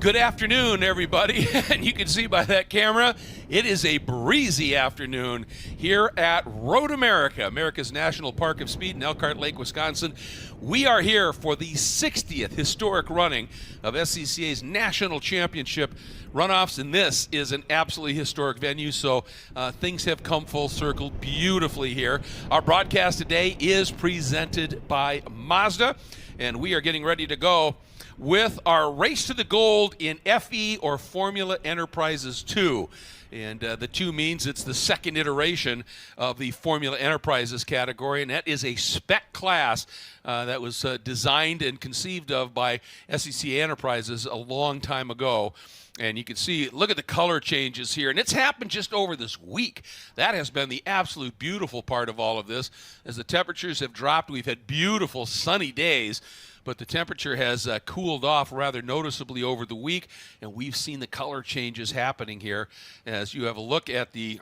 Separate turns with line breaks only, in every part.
Good afternoon, everybody. And you can see by that camera, it is a breezy afternoon here at Road America, America's National Park of Speed in Elkhart Lake, Wisconsin. We are here for the 60th historic running of SCCA's National Championship Runoffs, and this is an absolutely historic venue, so things have come full circle beautifully here. Our broadcast today is presented by Mazda, and we are getting ready to go with our Race to the Gold in FE or Formula Enterprises 2. And the 2 means it's the second iteration of the Formula Enterprises category, and that is a spec class that was designed and conceived of by SCCA Enterprises a long time ago. And you can see, look at the color changes here. And it's happened just over this week. That has been the absolute beautiful part of all of this. As the temperatures have dropped, we've had beautiful sunny days, but the temperature has cooled off rather noticeably over the week, and we've seen the color changes happening here as you have a look at the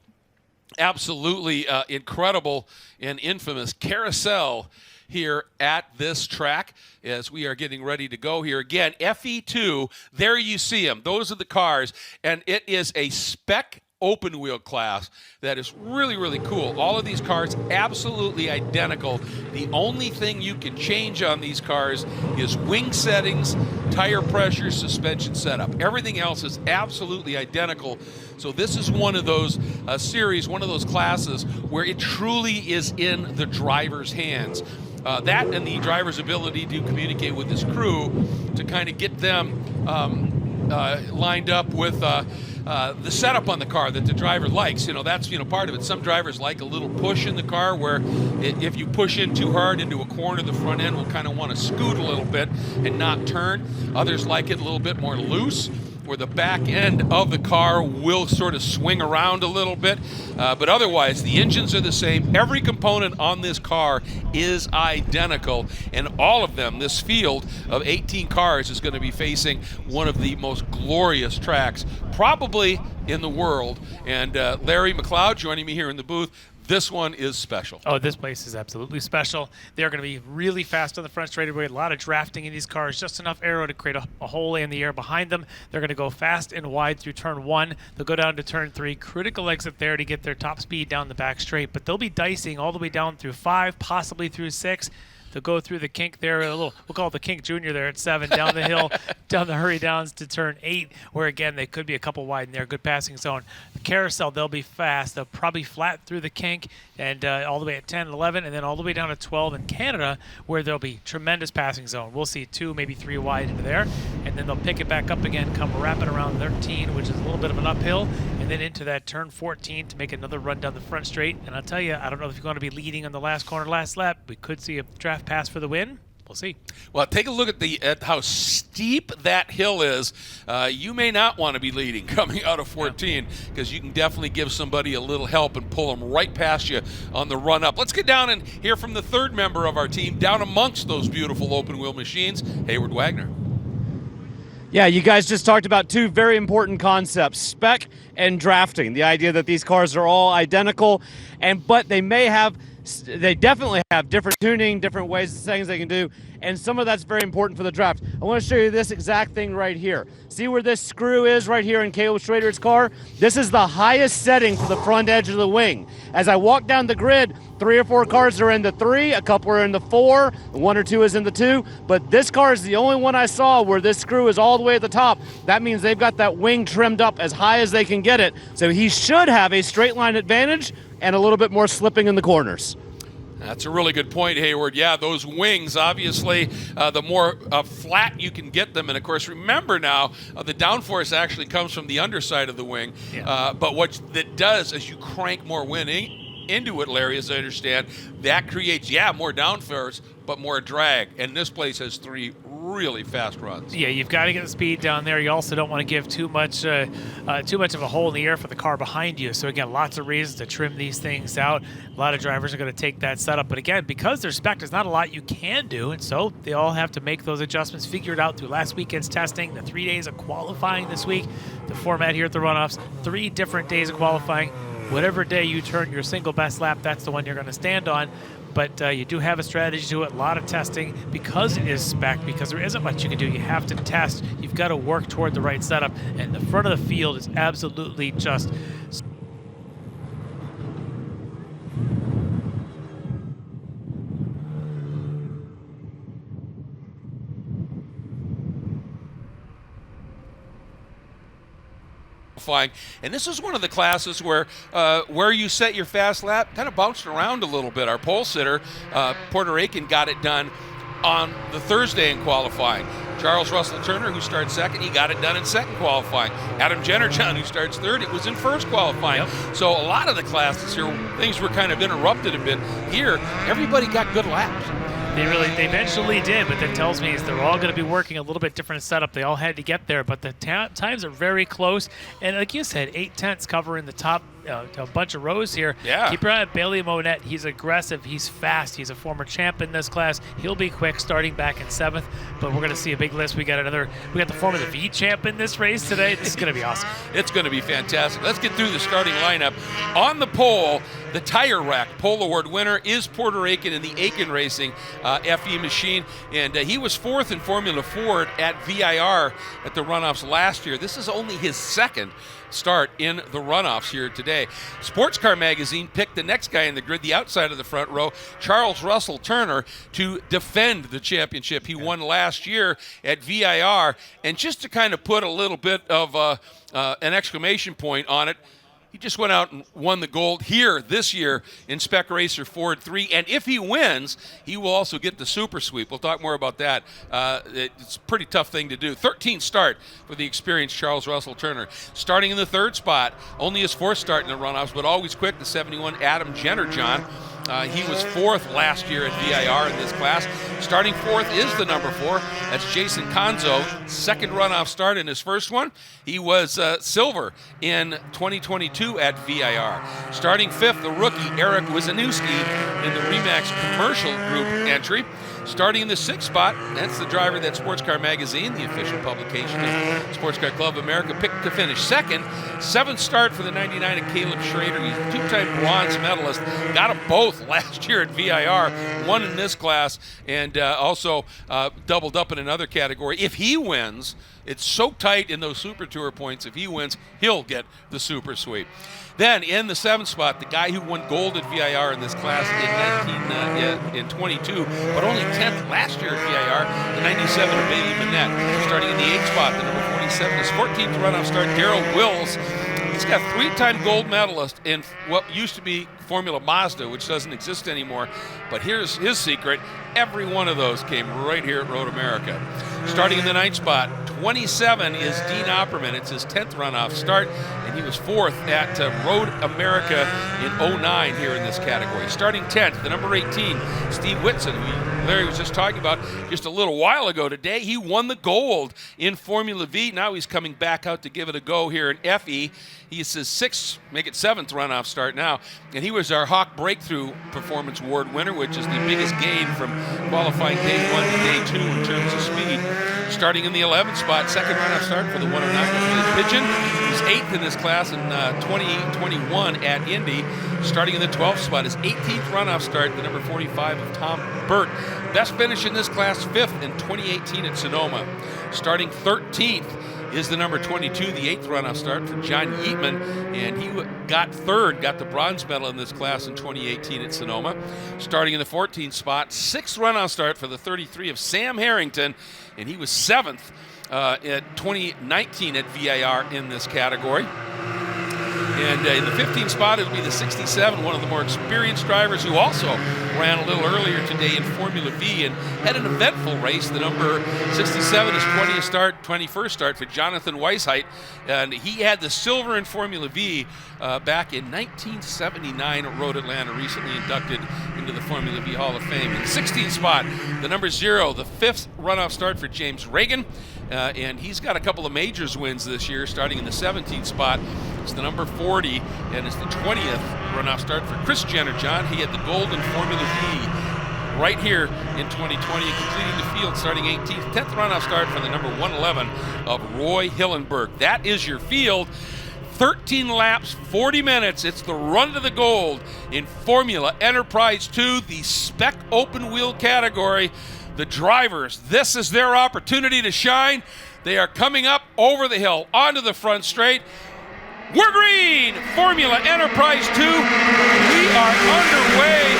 absolutely incredible and infamous carousel here at this track as we are getting ready to go here. Again, FE2, there you see them. Those are the cars, and it is a spec open wheel class that is really, really cool. All of these cars absolutely identical. The only thing you can change on these cars is wing settings, tire pressure, suspension setup. Everything else is absolutely identical. So this is one of those series, one of those classes where it truly is in the driver's hands. That and the driver's ability to communicate with his crew to kind of get them lined up with the setup on the car that the driver likes. That's part of it. Some drivers like a little push in the car where if you push in too hard into a corner, the front end will kind of want to scoot a little bit and not turn. Others like it a little bit more loose, where the back end of the car will sort of swing around a little bit. But otherwise, the engines are the same. Every component on this car is identical. And all of them, this field of 18 cars, is going to be facing one of the most glorious tracks probably in the world. And Larry McLeod joining me here in the booth. This one is special.
Oh, this place is absolutely special. They're going to be really fast on the front straightaway. A lot of drafting in these cars, just enough aero to create a hole in the air behind them. They're going to go fast and wide through turn 1. They'll go down to turn 3. Critical exit there to get their top speed down the back straight. But they'll be dicing all the way down through 5, possibly through 6. They'll go through the kink there, we'll call it the kink junior there at 7, down the hill, down the hurry downs to turn 8, where again, they could be a couple wide in there, good passing zone. The carousel, they'll be fast. They'll probably flat through the kink and all the way at 10, 11, and then all the way down to 12 in Canada, where there'll be tremendous passing zone. We'll see 2, maybe 3 wide into there, and then they'll pick it back up again, come wrapping around 13, which is a little bit of an uphill, and then into that turn 14 to make another run down the front straight. And I'll tell you, I don't know if you're going to be leading on the last corner, last lap. We could see a draft pass for the win. We'll see. Well,
take a look at how steep that hill is. You may not want to be leading coming out of 14 because you can definitely give somebody a little help and pull them right past you on the run up. Let's get down and hear from the third member of our team down amongst those beautiful open wheel machines, Hayward Wagner.
Yeah, you guys just talked about 2 very important concepts, spec and drafting. The idea that these cars are all identical, but they definitely have different tuning, different ways, things they can do, and some of that's very important for the draft. I want to show you this exact thing right here. See where this screw is right here in Caleb Schrader's car? This is the highest setting for the front edge of the wing. As I walk down the grid, 3 or 4 cars are in the 3, a couple are in the 4, 1 or 2 is in the 2, but this car is the only one I saw where this screw is all the way at the top. That means they've got that wing trimmed up as high as they can get it, so he should have a straight line advantage and a little bit more slipping in the corners.
That's a really good point, Hayward. Yeah, those wings, obviously, the more flat you can get them. And, of course, remember now, the downforce actually comes from the underside of the wing. Yeah. But what that does is you crank more wind into it, Larry, as I understand. That creates, more downforce, but more drag. And this place has 3 really fast runs.
Yeah, you've got to get the speed down there. You also don't want to give too much of a hole in the air for the car behind you. So again, lots of reasons to trim these things out. A lot of drivers are going to take that setup, but again, because they're spec, there's not a lot you can do, and so they all have to make those adjustments, figure it out through last weekend's testing, the 3 days of qualifying this week, the format here at the runoffs, 3 different days of qualifying. Whatever day you turn your single best lap, that's the one you're going to stand on. but you do have a strategy to it, a lot of testing because it is spec, because there isn't much you can do. You have to test. You've got to work toward the right setup, and the front of the field is absolutely just
qualifying. And this is one of the classes where you set your fast lap kind of bounced around a little bit. Our pole sitter, Puerto Rican, got it done on the Thursday in qualifying. Charles Russell Turner, who starts second, he got it done in second qualifying. Adam Jennerjohn, who starts third, it was in first qualifying.
Yep.
So a lot of the classes here, things were kind of interrupted a bit. Here, everybody got good laps.
They eventually did, but that tells me is they're all going to be working a little bit different setup. They all had to get there, but the times are very close. And like you said, 8/10 covering the top a bunch of rows here.
Yeah.
Keep your eye on Bailey Monette. He's aggressive. He's fast. He's a former champ in this class. He'll be quick starting back in 7th, but we're going to see a big list. We got the Formula V champ in this race today. This is going to be awesome.
It's going to be fantastic. Let's get through the starting lineup. On the pole, the Tire Rack Pole Award winner is Puerto Rican in the Aiken Racing FE machine, and he was 4th in Formula Ford at VIR at the runoffs last year. This is only his second start in the runoffs here today. Sports Car Magazine picked the next guy in the grid, the outside of the front row, Charles Russell Turner, to defend the championship. He won last year at VIR, and just to kind of put a little bit of an exclamation point on it, he just went out and won the gold here this year in Spec Racer Ford 3. And if he wins, he will also get the Super Sweep. We'll talk more about that. It's a pretty tough thing to do. 13th start for the experienced Charles Russell Turner. Starting in the 3rd spot, only his 4th start in the runoffs, but always quick, the 71 Adam Jennerjohn. He was 4th last year at VIR in this class. Starting 4th is the number 4. That's Jason Conzo. 2nd runoff start in his first one. He was silver in 2022 at VIR. Starting 5th, the rookie Eric Wisniewski in the Remax Commercial Group entry. Starting in the 6th spot, that's the driver that Sports Car Magazine, the official publication of Sports Car Club of America, picked to finish 2nd. 7th start for the 99 of Caleb Schrader. He's a 2-time bronze medalist. Got them both last year at VIR. Won in this class and also doubled up in another category. If he wins, it's so tight in those Super Tour points. If he wins, he'll get the Super Sweep. Then in the 7th spot, the guy who won gold at VIR in this class in 22, but only 10th last year at VIR, the 97 of Bailey Monette. Starting in the 8th spot, the number 47, his 14th runoff start, Darrell Wills. He's got 3-time gold medalist in what used to be Formula Mazda, which doesn't exist anymore. But here's his secret. Every one of those came right here at Road America. Starting in the 9th spot, 27 is Dean Opperman. It's his 10th runoff start, and he was 4th at Road America in 09 here in this category. Starting 10th, the number 18, Steve Whitson, who Larry was just talking about just a little while ago today. He won the gold in Formula V. Now he's coming back out to give it a go here in FE. He's his 6th, make it 7th runoff start now, and he was our Hawk Breakthrough Performance Award winner, which is the biggest gain from qualifying day 1 to day 2 in terms of speed. Starting in the 11th spot, 2nd runoff start for the 109 Pigeon. He's 8th in this class in 2021 at Indy. Starting in the 12th spot, his 18th runoff start, the number 45 of Tom Burt. Best finish in this class, 5th in 2018 at Sonoma. Starting 13th is the number 22, the 8th runoff start for John Yeatman, and he got 3rd, got the bronze medal in this class in 2018 at Sonoma. Starting in the 14th spot, 6th runoff start for the 33 of Sam Harrington, and he was 7th at 2019 at VIR in this category. And in the 15th spot, it'll be the 67, one of the more experienced drivers who also ran a little earlier today in Formula V and had an eventful race. The number 67 is 21st start for Jonathan Weisheidt, and he had the silver in Formula V back in 1979 at Road Atlanta, recently inducted into the Formula V Hall of Fame. In the 16th spot, the number 0, the 5th runoff start for James Reagan, and he's got a couple of majors wins this year. Starting in the 17th spot, it's the number 40, and it's the 20th runoff start for Chris Jennerjohn. He had the gold in Formula V right here in 2020, completing the field starting 18th. 10th runoff start for the number 111 of Roy Hillenberg. That is your field. 13 laps, 40 minutes. It's the run to the gold in Formula Enterprise 2, the spec open wheel category. The drivers, this is their opportunity to shine. They are coming up over the hill, onto the front straight. We're green! Formula Enterprise 2. We are underway.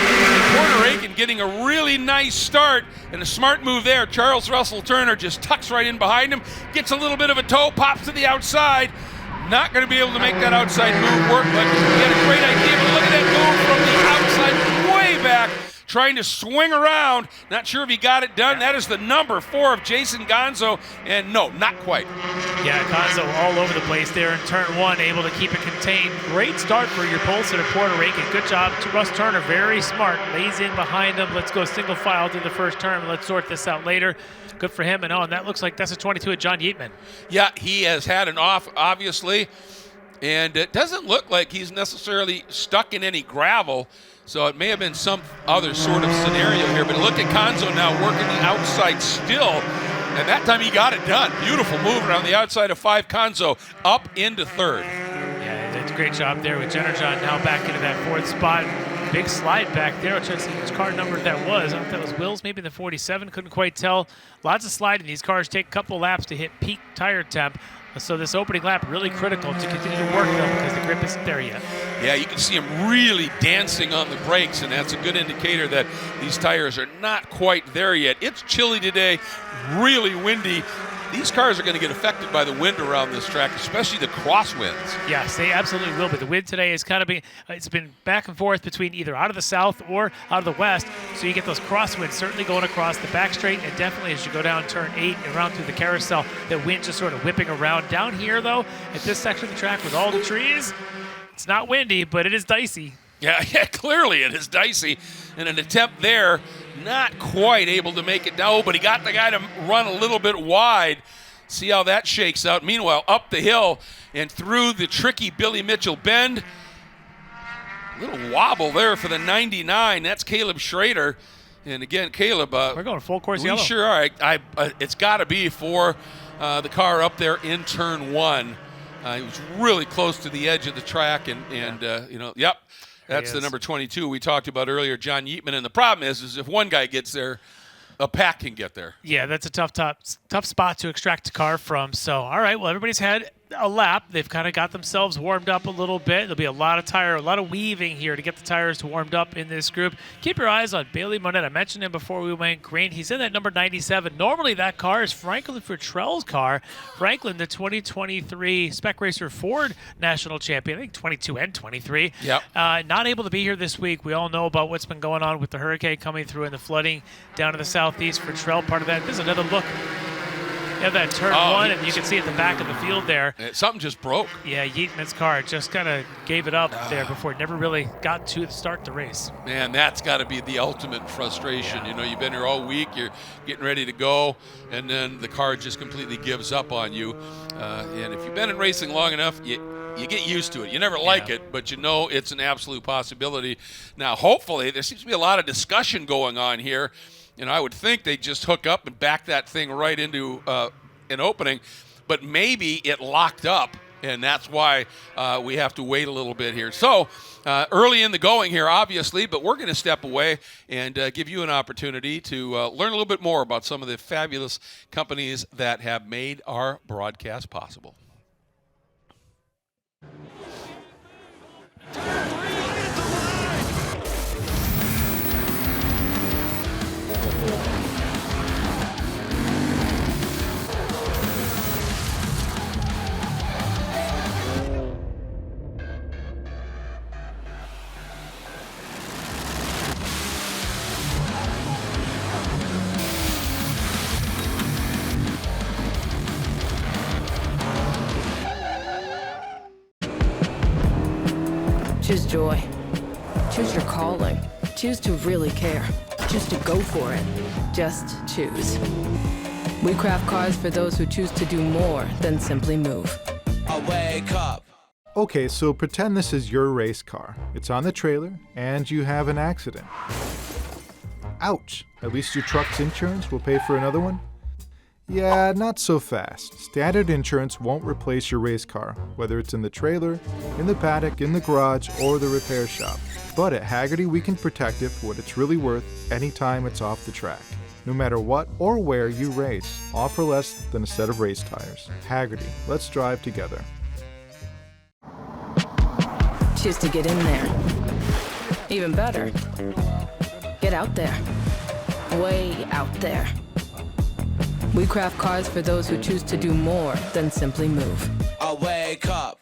Puerto Rican getting a really nice start and a smart move there. Charles Russell Turner just tucks right in behind him, gets a little bit of a toe, pops to the outside. Not going to be able to make that outside move work, but he had a great idea. But look at that move from the outside, way back, trying to swing around. Not sure if he got it done. That is the number 4 of Jason Gonzo, and no, not quite.
Yeah, Gonzo all over the place there in turn 1, able to keep it contained. Great start for your pole sitter, Puerto Rican. Good job to Russ Turner, very smart. Lays in behind him. Let's go single file through the first turn. Let's sort this out later. Good for him. And that looks like that's a 22 of John Yeatman.
Yeah, he has had an off, obviously, and it doesn't look like he's necessarily stuck in any gravel. So it may have been some other sort of scenario here. But look at Gonzo now working the outside still. And that time he got it done. Beautiful move around the outside of 5. Gonzo up into 3rd.
Yeah, he did a great job there with Jenner John now back into that 4th spot. Big slide back there. I'll try to see which car number that was. I don't know if that was Will's, maybe the 47. Couldn't quite tell. Lots of sliding. These cars take a couple laps to hit peak tire temp. So this opening lap really critical to continue to work them because the grip isn't there yet.
Yeah, you can see him really dancing on the brakes, and that's a good indicator that these tires are not quite there yet. It's chilly today, really windy. These cars are going to get affected by the wind around this track, especially the crosswinds.
Yes, they absolutely will. But the wind today is kind of it's been back and forth between either out of the south or out of the west. So you get those crosswinds certainly going across the back straight, and definitely as you go down turn 8 and around through the carousel, the wind just sort of whipping around. Down here, though, at this section of the track with all the trees, it's not windy, but it is dicey.
Yeah, clearly it is dicey. And an attempt there, not quite able to make it down, but he got the guy to run a little bit wide. See how that shakes out. Meanwhile, up the hill and through the tricky Billy Mitchell bend. A little wobble there for the 99. That's Caleb Schrader. And again, Caleb,
we're going full course
we
yellow.
Sure are. It's got to be for the car up there in turn 1. He was really close to the edge of the track, and yep. That's the number 22 we talked about earlier, John Yeatman. And the problem is if one guy gets there, a pack can get there.
Yeah, that's a tough spot to extract a car from. So, all right, well, everybody's had a lap. They've kind of got themselves warmed up a little bit. There'll be a lot of weaving here to get the tires warmed up in this group. Keep your eyes on Bailey Monette. I mentioned him before we went green. He's in that number 97. Normally that car is Franklin Futrell's car. Franklin, the 2023 Spec Racer Ford National Champion, I think 22 and 23.
Yep.
Not able to be here this week. We all know about what's been going on with the hurricane coming through and the flooding down in the southeast. Futrell, part of that. This is another look. You have that turn 1, and you can see at the back of the field there.
Something just broke.
Yeah, Yeatman's car just kind of gave it up there before it never really got to start the race.
Man, that's got to be the ultimate frustration.
Yeah.
You know, you've been here all week, you're getting ready to go, and then the car just completely gives up on you. And if you've been in racing long enough, you get used to it. You never like it, but you know it's an absolute possibility. Now, hopefully, there seems to be a lot of discussion going on here. And I would think they'd just hook up and back that thing right into an opening, but maybe it locked up, and that's why we have to wait a little bit here. So early in the going here, obviously, but we're going to step away and give you an opportunity to learn a little bit more about some of the fabulous companies that have made our broadcast possible.
Choose joy. Choose your calling. Choose to really care. Choose to go for it. Just choose. We craft cars for those who choose to do more than simply move.
I wake up.
Okay, so pretend this is your race car. It's on the trailer, and you have an accident. Ouch! At least your truck's insurance will pay for another one? Yeah, not so fast. Standard insurance won't replace your race car, whether it's in the trailer, in the paddock, in the garage, or the repair shop. But at Haggerty, we can protect it for what it's really worth anytime it's off the track. No matter what or where you race, offer less than a set of race tires. Haggerty, let's drive together.
Choose to get in there. Even better, get out there. Way out there. We craft cars for those who choose to do more than simply move.
I wake up.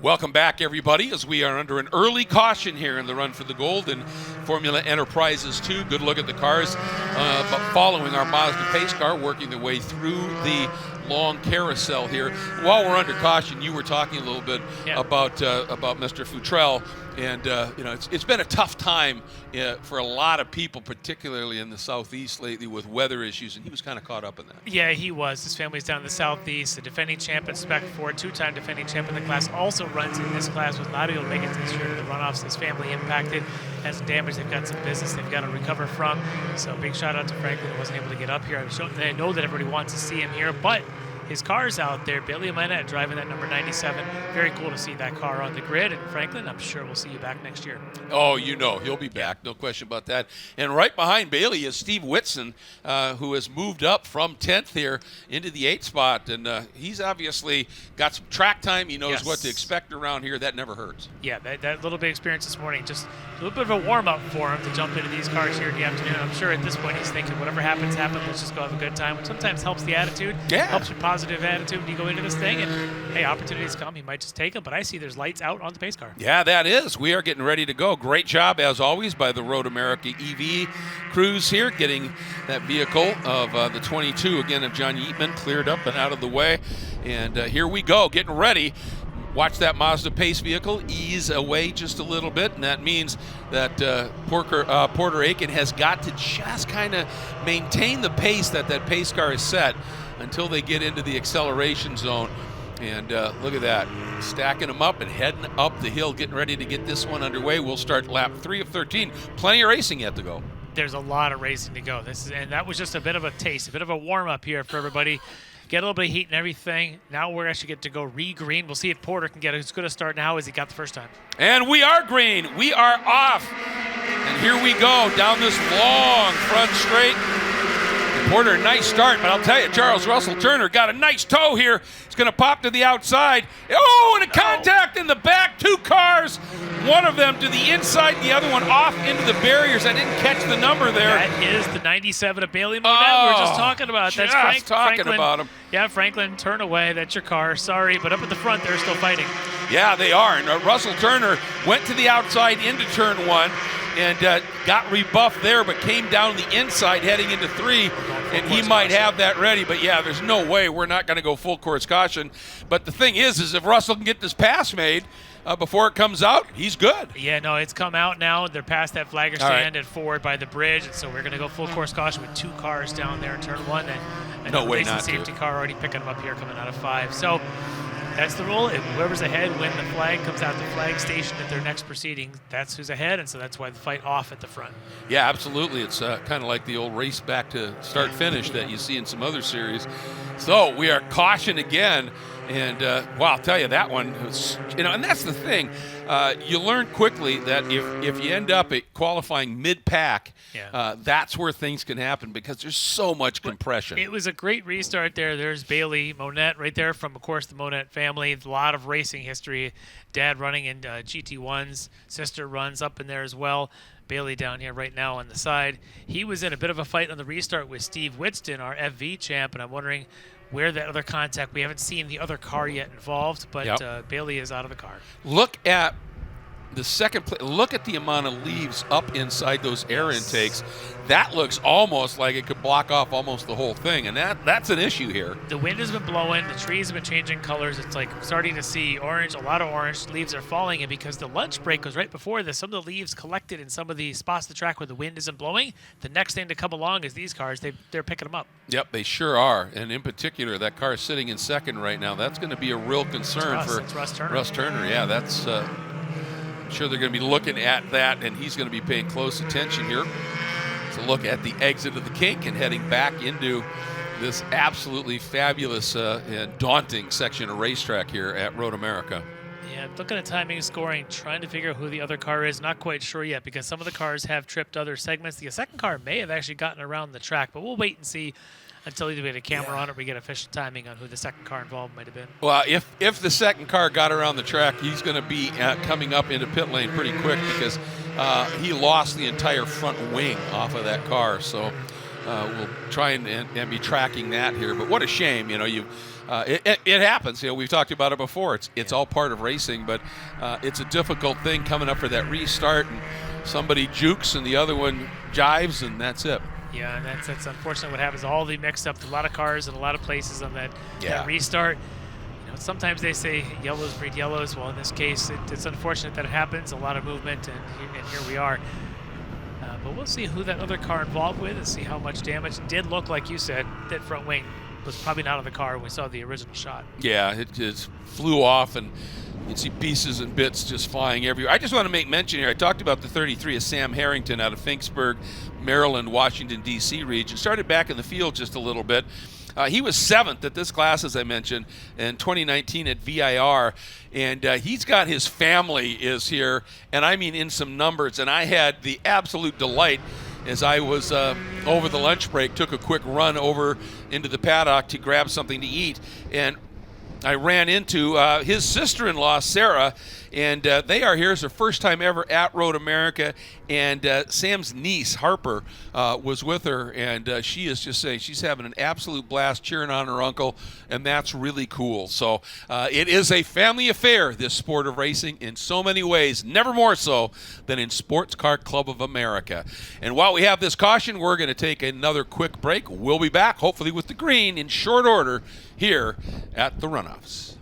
Welcome back, everybody, as we are under an early caution here in the run for the gold in Formula Enterprises 2. Good look at the cars, but following our Mazda pace car, working their way through the long carousel here. While we're under caution, you were talking a little bit about Mr. Futrell, and it's been a tough time for a lot of people, particularly in the Southeast lately, with weather issues, and he was kind of caught up in that.
Yeah, he was. His family's down in the Southeast. The defending champ in Spec 4, two-time defending champ in the class, also runs in this class, was not able to make it this year to the runoffs. His family impacted, has some damage. They've got some business they've got to recover from. So big shout out to Franklin, who wasn't able to get up here. I know that everybody wants to see him here, but his car's out there. Bailey Amanat driving that number 97. Very cool to see that car on the grid. And Franklin, I'm sure we'll see you back next year.
Oh, he'll be back. No question about that. And right behind Bailey is Steve Whitson, who has moved up from 10th here into the 8th spot. And he's obviously got some track time. He knows what to expect around here. That never hurts.
Yeah, that little bit of experience this morning, just a little bit of a warm-up for him to jump into these cars here in the afternoon. I'm sure at this point he's thinking, whatever happens, let's just go have a good time, which sometimes helps the attitude.
Yeah.
Helps your positive attitude when you go into this thing. And, hey, opportunities come. He might just take them. But I see there's lights out on the pace car.
Yeah, that is. We are getting ready to go. Great job, as always, by the Road America EV crews here, getting that vehicle of the 22, again, of John Yeatman, cleared up and out of the way. And here we go, getting ready. Watch that Mazda pace vehicle ease away just a little bit, and that means that Porter Aiken has got to just kind of maintain the pace that pace car is set until they get into the acceleration zone. And look at that, stacking them up and heading up the hill, getting ready to get this one underway. We'll start lap 3 of 13. Plenty of racing yet to go.
There's a lot of racing to go. And that was just a bit of a taste, a bit of a warm-up here for everybody. Get a little bit of heat and everything. Now we're actually get to go re-green. We'll see if Porter can get as good a start now as he got the first time.
And we are green. We are off. And here we go down this long front straight. Porter, nice start, but I'll tell you, Charles Russell Turner got a nice toe here. It's going to pop to the outside. Oh, and a contact in the back. 2 cars, one of them to the inside, the other one off into the barriers. I didn't catch the number there.
That is the 97 of Bailey Monette we were just talking about. That's
Franklin. About him.
Yeah, Franklin, turn away. That's your car. Sorry, but up at the front, they're still fighting.
Yeah, they are. And Russell Turner went to the outside into turn 1. And got rebuffed there, but came down the inside heading into 3, and he might have that ready. But yeah, there's no way we're not going to go full course caution. But the thing is if Russell can get this pass made before it comes out, he's good.
Yeah, no, it's come out now. They're past that flagger stand and forward by the bridge, and so we're going to go full course caution with 2 cars down there in turn 1, and
no way
racing
not
safety
to.
car already picking them up here coming out of 5. So that's the rule. If whoever's ahead when the flag comes out the flag station at their next proceeding, that's who's ahead, and so that's why the fight off at the front.
Yeah, absolutely. It's kind of like the old race back to start-finish that you see in some other series. So we are caution again, and I'll tell you, that one was, and that's the thing. You learn quickly that if you end up at qualifying mid-pack, that's where things can happen because there's so much compression.
It was a great restart there. There's Bailey Monette right there from, of course, the Monette family. A lot of racing history. Dad running in GT1s. Sister runs up in there as well. Bailey down here right now on the side. He was in a bit of a fight on the restart with Steve Whitston, our FV champ, and I'm wondering where that other contact. We haven't seen the other car yet involved, but Bailey is out of the car.
Look at the second play. Look at the amount of leaves up inside those air intakes. That looks almost like it could block off almost the whole thing, and that's an issue here.
The wind has been blowing. The trees have been changing colors. It's like starting to see orange, a lot of orange. Leaves are falling, and because the lunch break was right before this, some of the leaves collected in some of the spots of the track where the wind isn't blowing. The next thing to come along is these cars. They're picking them up.
Yep, they sure are, and in particular, that car sitting in second right now, that's going to be a real concern for
Russ Turner.
Russ Turner, yeah, that's... I'm sure they're going to be looking at that, and he's going to be paying close attention here. to look at the exit of the kink and heading back into this absolutely fabulous and daunting section of racetrack here at Road America.
Yeah, looking at timing and scoring, trying to figure out who the other car is. Not quite sure yet because some of the cars have tripped other segments. The second car may have actually gotten around the track, but we'll wait and see until either we get a camera on it or we get official timing on who the second car involved might have been.
Well, if the second car got around the track, he's going to be coming up into pit lane pretty quick because he lost the entire front wing off of that car. So we'll try and be tracking that here. But what a shame, it happens. We've talked about it before. It's all part of racing, but it's a difficult thing coming up for that restart, and somebody jukes and the other one jives, and that's it.
Yeah, and that's unfortunately what happens. All the mixed up, a lot of cars in a lot of places on that restart. Sometimes they say yellows breed yellows. Well, in this case, it's unfortunate that it happens. A lot of movement, and here we are. But we'll see who that other car involved with and see how much damage. It did look, like you said, that front wing was probably not on the car when we saw the original shot.
Yeah, it just flew off, and you see pieces and bits just flying everywhere. I just want to make mention here, I talked about the 33 of Sam Harrington out of Finksburg, Maryland, Washington, D.C. region. Started back in the field just a little bit. He was 7th at this class, as I mentioned, in 2019 at VIR, and he's got his family is here, and I mean in some numbers, and I had the absolute delight as I was over the lunch break, took a quick run over into the paddock to grab something to eat, and I ran into his sister-in-law, Sarah, and they are here. It's their first time ever at Road America, and Sam's niece, Harper, was with her, and she is just saying she's having an absolute blast cheering on her uncle, and that's really cool. So it is a family affair, this sport of racing, in so many ways, never more so than in Sports Car Club of America. And while we have this caution, we're going to take another quick break. We'll be back, hopefully with the green, in short order here at the Runoffs.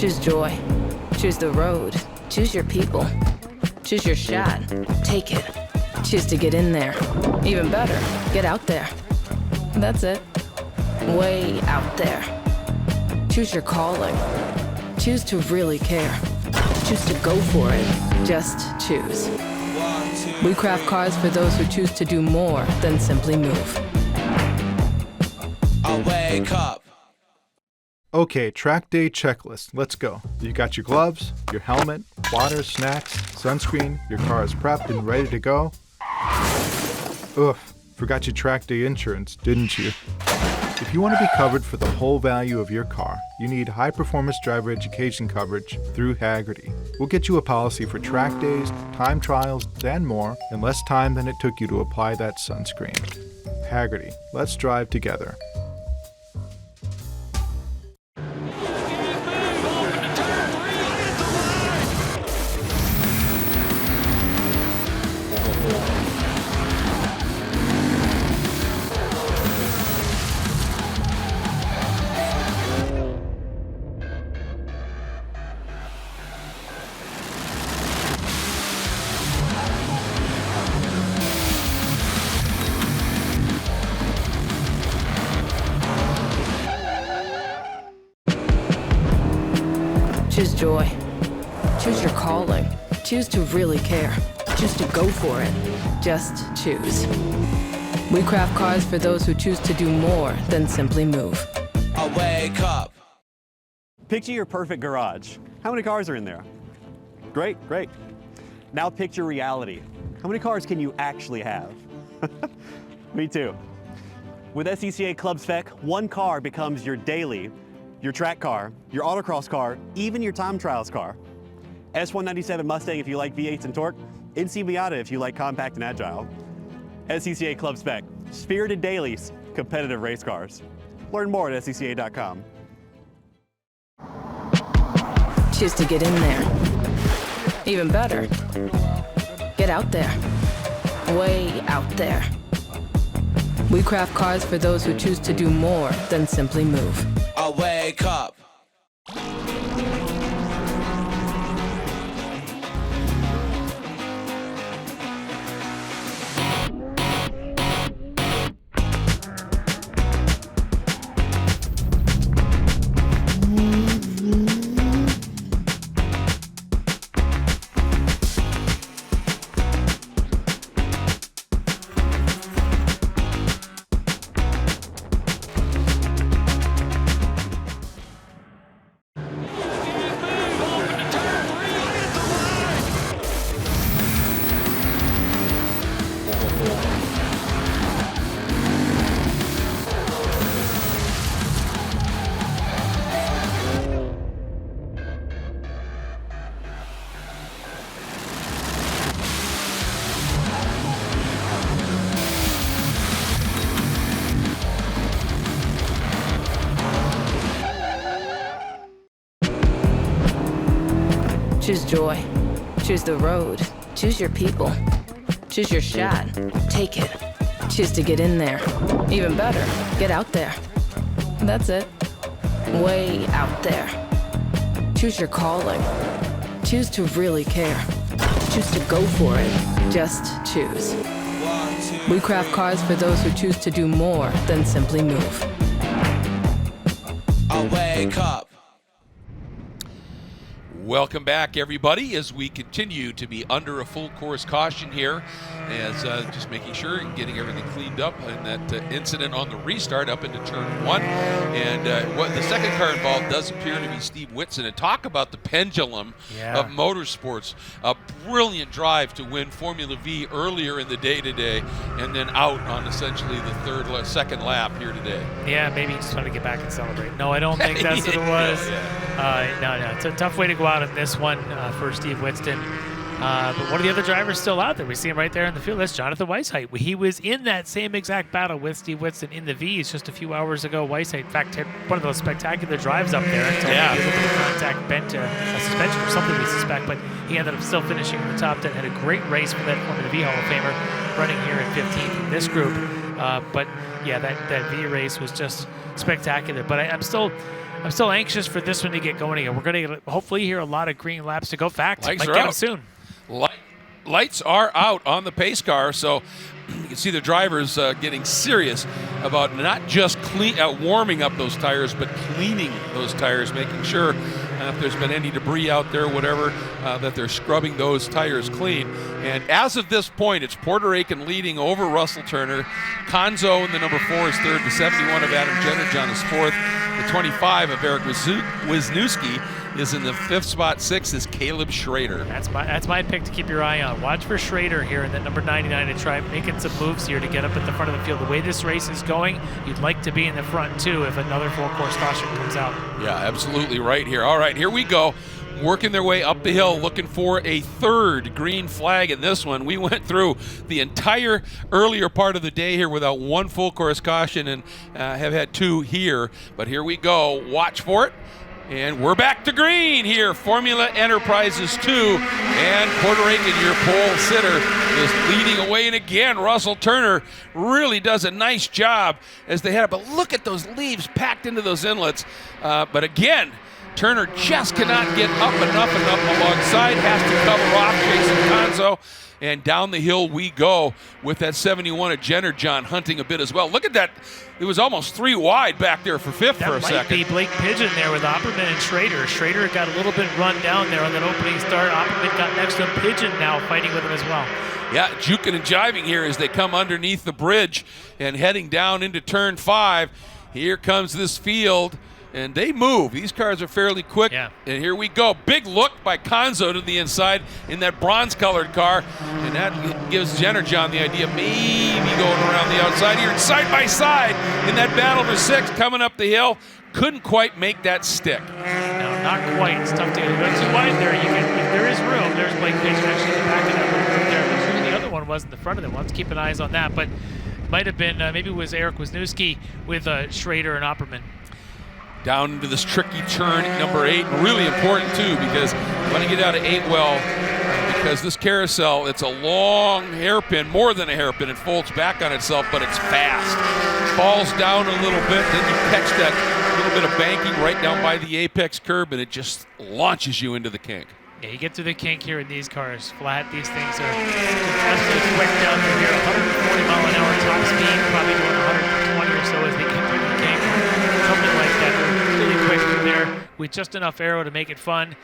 Choose joy. Choose the road. Choose your people. Choose your shot. Take it. Choose to get in there. Even better, get out there. That's it. Way out there. Choose your calling. Choose to really care. Choose to go for it. Just choose. We craft cars for those who choose to do more than simply move.
I wake up.
Okay, track day checklist. Let's go. You got your gloves, your helmet, water, snacks, sunscreen, your car is prepped and ready to go. Oof, forgot your track day insurance, didn't you? If you want to be covered for the whole value of your car, you need high-performance driver education coverage through Hagerty. We'll get you a policy for track days, time trials, and more in less time than it took you to apply that sunscreen. Hagerty, let's drive together.
Choose joy. Choose your calling. Choose to really care. Choose to go for it. Just choose. We craft cars for those who choose to do more than simply move.
I wake up.
Picture your perfect garage. How many cars are in there? Great, great. Now picture reality. How many cars can you actually have? Me too. With SCCA Club Spec, one car becomes your daily, your track car, your autocross car, even your time trials car. S197 Mustang if you like V8s and torque, NC Miata if you like compact and agile. SCCA Club Spec, spirited dailies, competitive race cars. Learn more at scca.com.
Choose to get in there. Even better, get out there. Way out there. We craft cars for those who choose to do more than simply move.
I wake up.
Choose joy. Choose the road. Choose your people. Choose your shot. Take it. Choose to get in there. Even better, get out there. That's it. Way out there. Choose your calling. Choose to really care. Choose to go for it. Just choose. We craft cars for those who choose to do more than simply move.
I wake up.
Welcome back, everybody, as we continue to be under a full course caution here, as just making sure and getting everything cleaned up in that incident on the restart up into turn one. And what the second car involved does appear to be Steve Whitson. And talk about the pendulum of motorsports. A brilliant drive to win Formula V earlier in the day today, and then out on essentially the second lap here today.
Yeah, maybe he just wanted to get back and celebrate. No, I don't think that's what it was. No, it's a tough way to go out in this one for Steve Whitson. But one of the other drivers still out there. We see him right there in the field. That's Jonathan Weishaupt. He was in that same exact battle with Steve Whitson in the V's just a few hours ago. Weishaupt, in fact, had one of those spectacular drives up there until he was able to contact bent a suspension or something we suspect. But he ended up still finishing in the top 10. Had a great race for that Formula V Hall of Famer, running here in 15th in this group. But yeah, that V race was just spectacular. But I'm still anxious for this one to get going again. We're going to hopefully hear a lot of green laps to go. Fact, might get them soon.
Lights are out on the pace car, so you can see the drivers getting serious about not just warming up those tires, but cleaning those tires, making sure if there's been any debris out there, whatever, that they're scrubbing those tires clean. And as of this point, it's Porter Aiken leading over Russell Turner. Conzo in the number 4 is third. The 71 of Adam Jennerjohn is fourth. The 25 of Eric Wisniewski is in the 5th spot. 6th is Caleb Schrader.
That's my pick to keep your eye on. Watch for Schrader here in that number 99 to try making some moves here to get up at the front of the field. The way this race is going, you'd like to be in the front too if another full course caution comes out. Yeah,
absolutely right here. All right, here we go. Working their way up the hill, looking for a third green flag in this one. We went through the entire earlier part of the day here without one full course caution, and have had 2 here. But here we go. Watch for it. And we're back to green here. Formula Enterprises 2. And Porter Aiken, your pole sitter, is leading away. And again, Russell Turner really does a nice job as they head up. But look at those leaves packed into those inlets. But again, Turner just cannot get up enough alongside, has to cover off Jason Conzo. And down the hill we go with that 71 of Jenner John hunting a bit as well. Look at that. It was almost 3 wide back there for fifth for a second.
That might be Blake Pigeon there with Opperman and Schrader. Schrader got a little bit run down there on that opening start. Opperman got next to him. Pigeon now fighting with him as well.
Yeah, juking and jiving here as they come underneath the bridge and heading down into turn 5. Here comes this field. And they move. These cars are fairly quick.
Yeah.
And here we go. Big look by Conzo to the inside in that bronze-colored car. And that gives Jenner John the idea maybe going around the outside here. And side by side in that battle for 6 coming up the hill. Couldn't quite make that stick.
No, not quite. It's tough to get it too wide there. If there is room, there's Blake Pigeon actually in the back of that little group there. There's room. The other one was in the front of them. We'll have to keep an eye on that. But might have been, maybe it was Eric Wisniewski with Schrader and Opperman.
Down into this tricky turn at number 8. Really important, too, because you want to get out of 8 well, because this carousel, it's a long hairpin, more than a hairpin. It folds back on itself, but it's fast. Falls down a little bit, then you catch that little bit of banking right down by the apex curb, and it just launches you into the kink.
Yeah, you get through the kink here in these cars. Flat, these things are absolutely quick down through here. 140 mile an hour top speed, probably doing 120 or so as they get through the kink. Something like that. They're really quick through there with just enough aero to make it fun.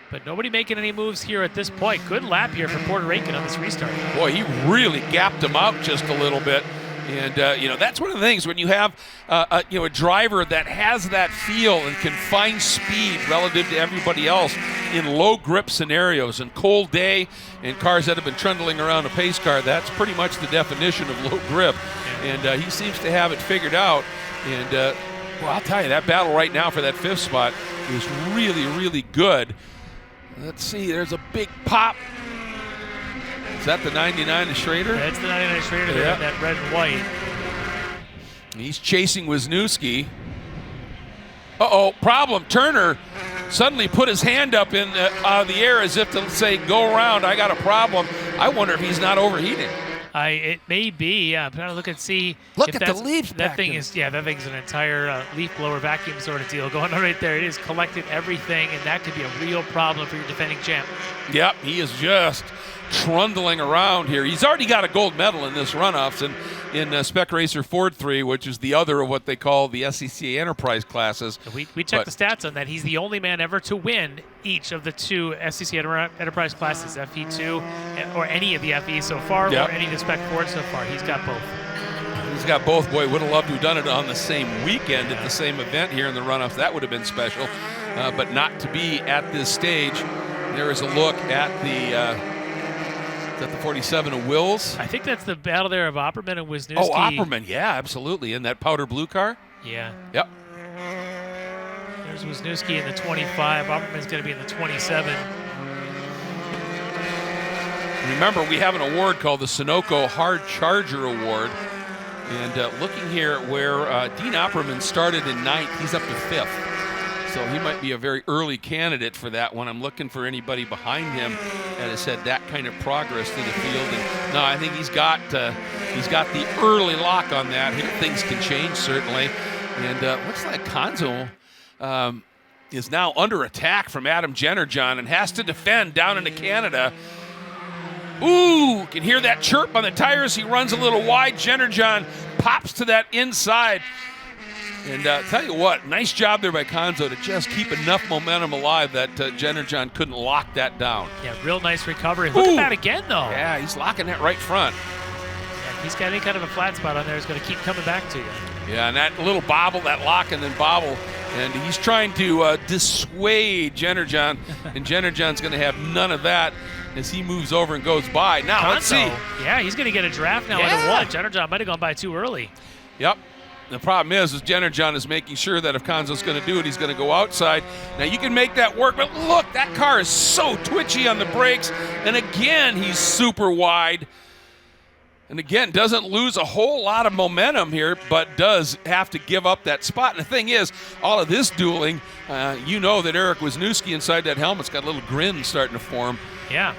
But nobody making any moves here at this point. Good lap here for Puerto Rican on this restart.
Boy, he really gapped him out just a little bit. And, that's one of the things when you have, a driver that has that feel and can find speed relative to everybody else in low grip scenarios and cold day and cars that have been trundling around a pace car, that's pretty much the definition of low grip. And he seems to have it figured out. And, I'll tell you, that battle right now for that 5th spot is really, really good. Let's see, there's a big pop. Is that the 99 of Schrader?
That's the 99 Schrader there in that red and white.
He's chasing Wisniewski. Uh-oh, problem. Turner suddenly put his hand up in the air as if to say, go around, I got a problem. I wonder if he's not overheating.
It may be. I'm trying to look and see.
Look at the leaf.
That thing is, that thing's an entire leaf blower vacuum sort of deal going on right there. It is collected everything, and that could be a real problem for your defending champ.
Yep, he is just trundling around here. He's already got a gold medal in this runoffs and in Spec Racer Ford 3, which is the other of what they call the SCCA Enterprise classes.
We checked the stats on that. He's the only man ever to win each of the 2 SCCA Enterprise classes, FE2 or any of the FE so far, or any of the Spec Ford so far. He's got both.
He's got both. Boy, would have loved to have done it on the same weekend at the same event here in the runoffs. That would have been special, but not to be at this stage. There is a look at the... Is that the 47 of Wills?
I think that's the battle there of Opperman and Wisniewski.
Oh, Opperman, yeah, absolutely. In that powder blue car?
Yeah.
Yep.
There's Wisniewski in the 25. Opperman's going to be in the 27.
Remember, we have an award called the Sunoco Hard Charger Award. And looking here where Dean Opperman started in 9th, he's up to 5th. So he might be a very early candidate for that one. I'm looking for anybody behind him that has had that kind of progress to the field. And no, I think he's got the early lock on that. Things can change, certainly. And looks like Conzo is now under attack from Adam Jennerjohn and has to defend down into Canada. Ooh, can hear that chirp on the tires. He runs a little wide. Jennerjohn pops to that inside. And tell you what, nice job there by Conzo to just keep enough momentum alive that Jennerjohn couldn't lock that down.
Yeah, real nice recovery. Look at that again, though.
Yeah, he's locking that right front.
Yeah, if he's got any kind of a flat spot on there, he's going to keep coming back to you.
Yeah, and that little bobble, that lock and then bobble, and he's trying to dissuade Jennerjohn, and Jennerjohn's going to have none of that as he moves over and goes by. Now,
Conzo,
let's see.
Yeah, he's going to get a draft now into one. Jennerjohn might have gone by too early.
Yep. The problem is Jennerjohn is making sure that if Conzo's going to do it, he's going to go outside. Now, you can make that work, but look, that car is so twitchy on the brakes. And again, he's super wide. And again, doesn't lose a whole lot of momentum here, but does have to give up that spot. And the thing is, all of this dueling, you know that Eric Wisniewski inside that helmet's got a little grin starting to form.
Yeah.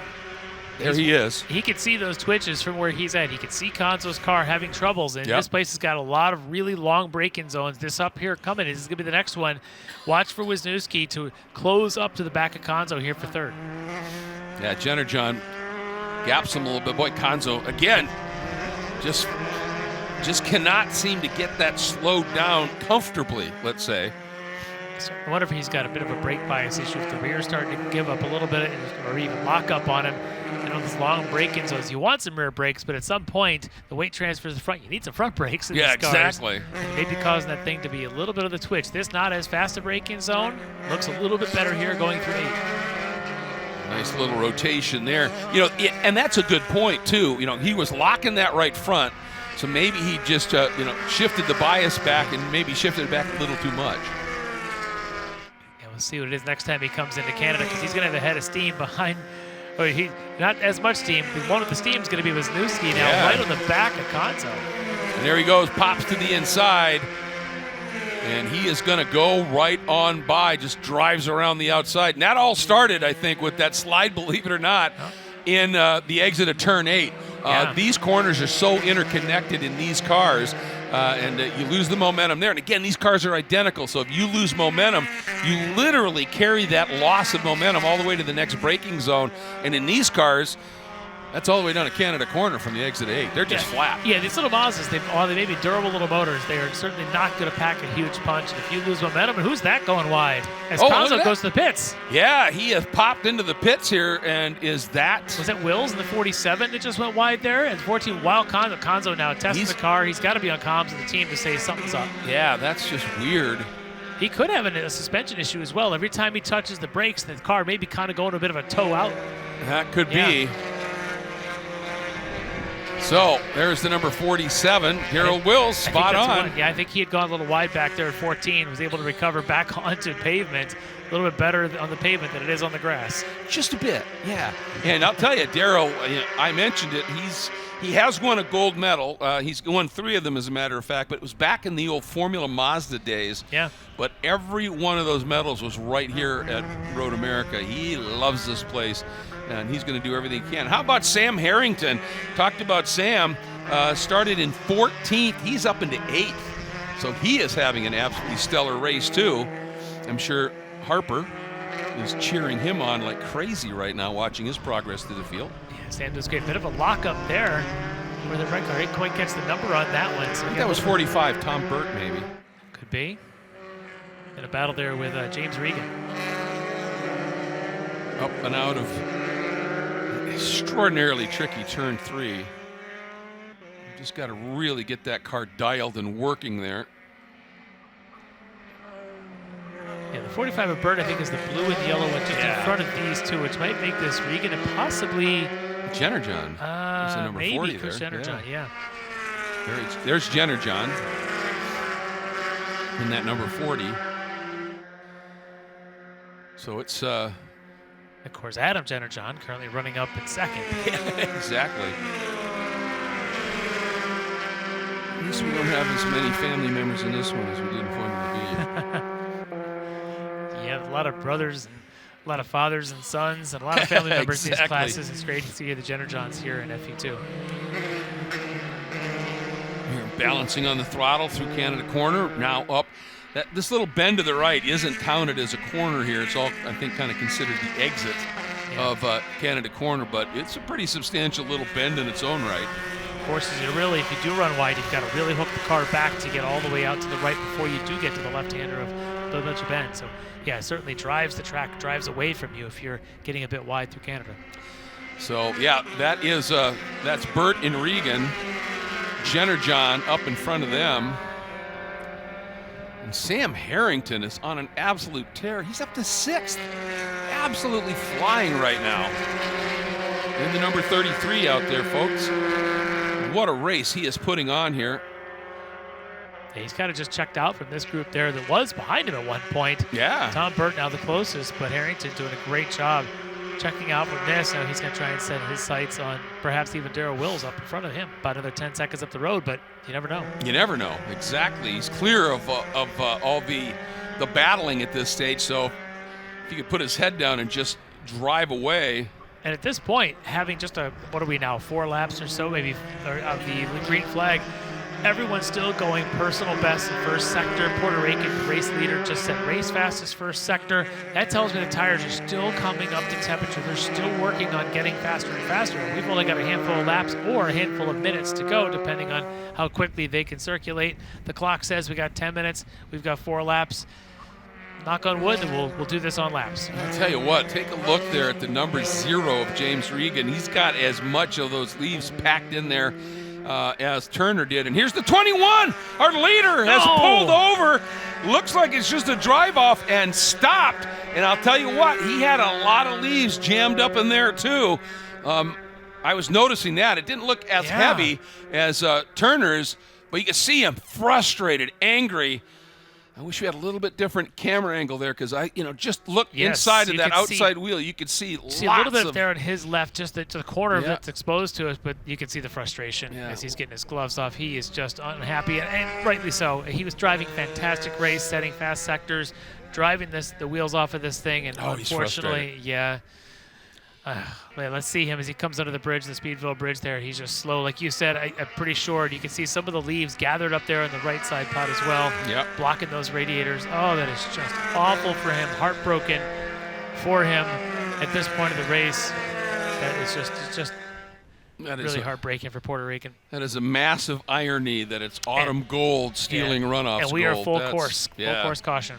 There he is.
He could see those twitches from where he's at. He could see Conzo's car having troubles, and
Yep.
this place has got a lot of really long braking zones. This up here coming, this is going to be the next one. Watch for Wisniewski to close up to the back of Conzo here for third.
Yeah, Jenner John gaps him a little bit. Boy, Conzo, again, just cannot seem to get that slowed down comfortably, let's say.
So I wonder if he's got a bit of a brake bias issue, if the rear's starting to give up a little bit or even lock up on him. You know, these long braking zones, you want some rear brakes, but at some point, the weight transfers to the front. You need some front brakes in these cars.
Exactly.
Maybe causing that thing to be a little bit of the twitch. This not as fast a braking zone. Looks a little bit better here going through 8.
Nice little rotation there. You know, and that's a good point, too. You know, he was locking that right front, so maybe he just, shifted the bias back and maybe shifted it back a little too much.
Yeah, we'll see what it is next time he comes into Canada, because he's going to have a head of steam behind. Or he not as much steam. The one with the steam is going to be Wisniewski now, right on the back of Conzo.
And there he goes, pops to the inside. And he is going to go right on by, just drives around the outside. And that all started, I think, with that slide, believe it or not, in the exit of turn 8. These corners are so interconnected in these cars, and you lose the momentum there. And again, these cars are identical, so if you lose momentum, you literally carry that loss of momentum all the way to the next braking zone. And in these cars, that's all the way down to Canada Corner from the exit 8. They're just flat.
Yeah, these little Mazdas, they may be durable little motors. They are certainly not going to pack a huge punch. And if you lose momentum, and who's that going wide? As Conzo goes to the pits.
Yeah, he has popped into the pits here, and was that
Wills in the 47 that just went wide there? And 14, Wild Conzo. Conzo now testing the car. He's got to be on comms with the team to say something's up.
Yeah, that's just weird.
He could have a suspension issue as well. Every time he touches the brakes, the car may be kind of going a bit of a toe out.
That could be. So there's the number 47, Darrell Wills, spot on.
Yeah, I think he had gone a little wide back there at 14, was able to recover back onto pavement. A little bit better on the pavement than it is on the grass.
Just a bit, yeah. And I'll tell you, Darrell, I mentioned it, he has won a gold medal. He's won 3 of them, as a matter of fact, but it was back in the old Formula Mazda days.
Yeah.
But every one of those medals was right here at Road America. He loves this place, and he's going to do everything he can. How about Sam Harrington? Talked about Sam. Started in 14th. He's up into 8th. So he is having an absolutely stellar race, too. I'm sure Harper is cheering him on like crazy right now, watching his progress through the field.
Yeah, Sam does great. Bit of a lockup there where the red car didn't quite catch the number on that one. So
I think that was 45, Tom Burt, maybe.
Could be. In a battle there with James Regan.
Up and out of extraordinarily tricky turn 3. You just got to really get that car dialed and working there.
Yeah, the 45 of Burt, I think, is the blue and yellow one just in front of these two, which might make this Regan and possibly
Jenner John. That's the number
maybe
40
Chris
there.
Jenner John, yeah.
There's Jenner John in that number 40. So it's
of course, Adam Jenner John currently running up in second.
Exactly. At least we don't have as many family members in this one as we did in Formula B.
Yeah, a lot of brothers, and a lot of fathers and sons, and a lot of family members in these classes. It's great to see the Jenner Johns here in FE2.
Here, balancing on the throttle through Canada Corner, now up. This little bend to the right isn't counted as a corner here. It's all, I think, kind of considered the exit of Canada Corner, but it's a pretty substantial little bend in its own right.
Of course, if you do run wide, you've got to really hook the car back to get all the way out to the right before you do get to the left-hander of the bend. So, yeah, it certainly drives the track, drives away from you if you're getting a bit wide through Canada.
So, yeah, that's Burt and Regan. Jenner John up in front of them. And Sam Harrington is on an absolute tear. He's up to 6th. Absolutely flying right now. And the number 33 out there, folks. What a race he is putting on here.
Yeah, he's kind of just checked out from this group there that was behind him at one point.
Yeah.
Tom Burt now the closest, but Harrington doing a great job checking out from this. Now he's going to try and set his sights on perhaps even Darrell Wills up in front of him. About another 10 seconds up the road, but you never know.
You never know. Exactly. He's clear of all the battling at this stage, so if he could put his head down and just drive away.
And at this point, having just what are we now, 4 laps or so, maybe, of the green flag, everyone's still going personal best in first sector. Puerto Rican race leader just set race fastest first sector. That tells me the tires are still coming up to temperature. They're still working on getting faster and faster. We've only got a handful of laps or a handful of minutes to go, depending on how quickly they can circulate. The clock says we got 10 minutes. We've got 4 laps. Knock on wood, and we'll do this on laps.
I'll tell you what, take a look there at the number 0 of James Regan. He's got as much of those leaves packed in there as Turner did. And here's the 21. Our leader has pulled over. Looks like it's just a drive-off and stopped. And I'll tell you what, he had a lot of leaves jammed up in there too. I was noticing that. It didn't look as heavy as Turner's, but you can see him frustrated, angry. I wish we had a little bit different camera angle there, because just look inside of that outside wheel. You could see lots
a little bit there on his left, just to the corner of it's exposed to us, but you can see the frustration as he's getting his gloves off. He is just unhappy, and rightly so. He was driving fantastic race, setting fast sectors, driving the wheels off of this thing, and unfortunately, man, let's see him as he comes under the bridge, the Speedville Bridge there. He's just slow. Like you said, I'm pretty short. You can see some of the leaves gathered up there on the right side pod as well, blocking those radiators. Oh, that is just awful for him. Heartbroken for him at this point of the race. That is just really heartbreaking for Puerto Rican.
That is a massive irony that it's autumn gold stealing runoffs.
And we are full course caution.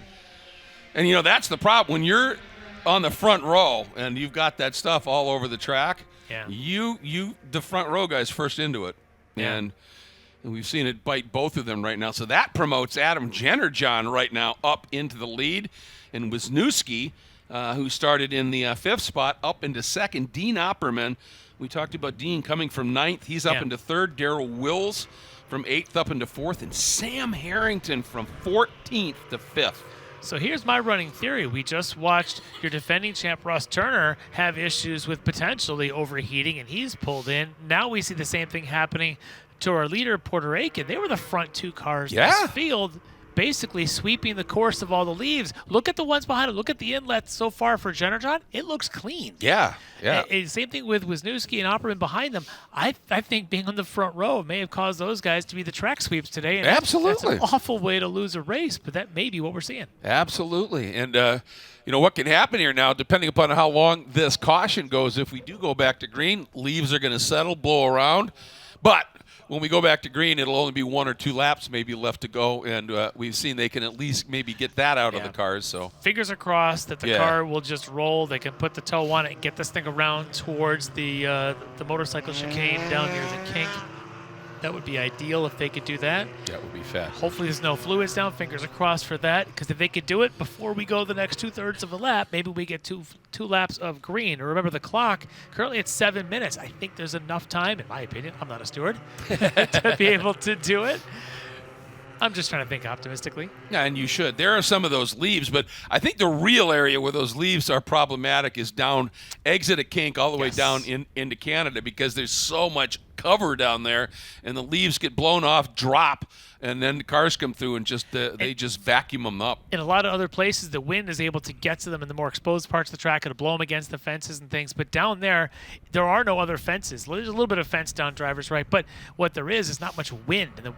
And that's the problem. When you're on the front row and you've got that stuff all over the track, the front row guys first into it. And we've seen it bite both of them right now. So that promotes Adam Jennerjohn right now up into the lead. And Wisniewski, who started in the 5th spot, up into 2nd. Dean Opperman, we talked about Dean coming from 9th. He's up into 3rd. Darrell Wills from 8th up into 4th. And Sam Harrington from 14th to 5th.
So here's my running theory. We just watched your defending champ, Ross Turner, have issues with potentially overheating, and he's pulled in. Now we see the same thing happening to our leader, Puerto Rican. They were the front 2 cars in this field, basically sweeping the course of all the leaves. Look at the ones behind it. Look at the inlet so far for Jennerjohn. It looks clean. Same thing with Wisniewski and Opperman behind them. I think being on the front row may have caused those guys to be the track sweeps today. And
absolutely.
That's an awful way to lose a race, but that may be what we're seeing.
Absolutely. And, what can happen here now, depending upon how long this caution goes, if we do go back to green, leaves are going to settle, blow around. But when we go back to green, it'll only be 1 or 2 laps maybe left to go, and we've seen they can at least maybe get that out of the cars. So
fingers are crossed that the car will just roll. They can put the toe on it and get this thing around towards the motorcycle chicane down near the kink. That would be ideal if they could do that.
That would be fast.
Hopefully there's no fluids down. Fingers are crossed for that, because if they could do it before we go the next 2/3 of a lap, maybe we get two laps of green. Remember, the clock, currently it's 7 minutes. I think there's enough time, in my opinion, I'm not a steward, to be able to do it. I'm just trying to think optimistically.
Yeah, and you should. There are some of those leaves, but I think the real area where those leaves are problematic is down, exit a kink all the way down into Canada, because there's so much cover down there, and the leaves get blown off, drop, and then the cars come through and they just vacuum them up.
In a lot of other places, the wind is able to get to them in the more exposed parts of the track and blow them against the fences and things. But down there are no other fences. There's a little bit of fence down driver's right, but what there is not much wind, and